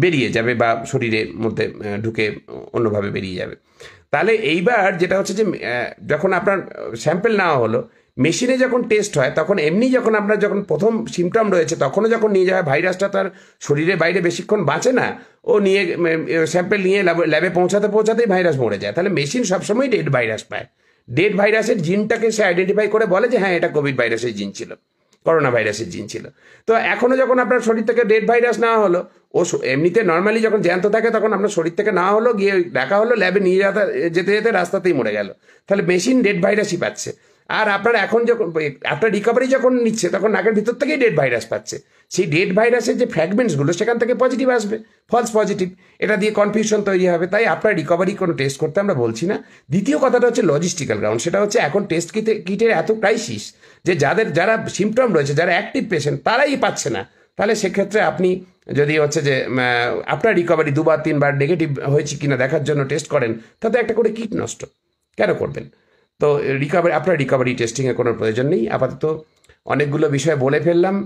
Speaker 1: বেরিয়ে যাবে বা শরীরের মধ্যে ঢুকে অন্যভাবে বেরিয়ে যাবে। তাহলে এইবার যেটা হচ্ছে যে যখন আপনার স্যাম্পেল নেওয়া হলো, মেশিনে যখন টেস্ট হয়, তখন এমনি যখন আপনার যখন প্রথম সিমটম রয়েছে তখনও যখন নিয়ে যাওয়া ভাইরাসটা তার শরীরের বাইরে বেশিক্ষণ বাঁচে না, ও নিয়ে স্যাম্পেল নিয়ে ল্যাবে পৌঁছাতেই ভাইরাস মরে যায়। তাহলে মেশিন সবসময় ডেড ভাইরাস পায়। ডেড ভাইরাসের জিনটাকে সে আইডেন্টিফাই করে বলে যে হ্যাঁ, এটা কোভিড ভাইরাসের জিন ছিল, করোনা ভাইরাসের জিন ছিল। তো এখনও যখন আপনার শরীর থেকে ডেড ভাইরাস নেওয়া হলো, ও এমনিতে নর্মালি যখন জ্যান্ত থাকে তখন আপনার শরীর থেকে নেওয়া হলো, গিয়ে দেখা হলো, ল্যাবে নিয়ে যেতে যেতে রাস্তাতেই মরে গেল। তাহলে মেশিন ডেড ভাইরাসই পাচ্ছে। আর আপনার এখন যখন আপনার রিকভারি যখন নিচ্ছে তখন নাকের ভিতর থেকেই ডেড ভাইরাস পাচ্ছে, সেই ডেড ভাইরাসের যে ফ্র্যাগমেন্টসগুলো সেখান থেকে পজিটিভ আসবে, ফলস পজিটিভ, এটা দিয়ে কনফিউশন তৈরি হবে। তাই আপনার রিকভারি কোনো টেস্ট করতে আমরা বলছি না। দ্বিতীয় কথাটা হচ্ছে লজিস্টিক্যাল গ্রাউন্ড, সেটা হচ্ছে এখন টেস্ট কিটের এত ক্রাইসিস যে যারা সিমটম রয়েছে, যারা অ্যাক্টিভ পেশেন্ট তারাই পাচ্ছে না। তাহলে সেক্ষেত্রে আপনি যদি হচ্ছে যে আপনার রিকভারি 2-3 বার নেগেটিভ হয়েছে কিনা দেখার জন্য টেস্ট করেন, তাতে একটা করে কিট নষ্ট কেন করবেন? তো আপনার রিকভারি টেস্টিংয়ের কোনো প্রয়োজন নেই। আপাতত অনেকগুলো বিষয় বলে ফেললাম।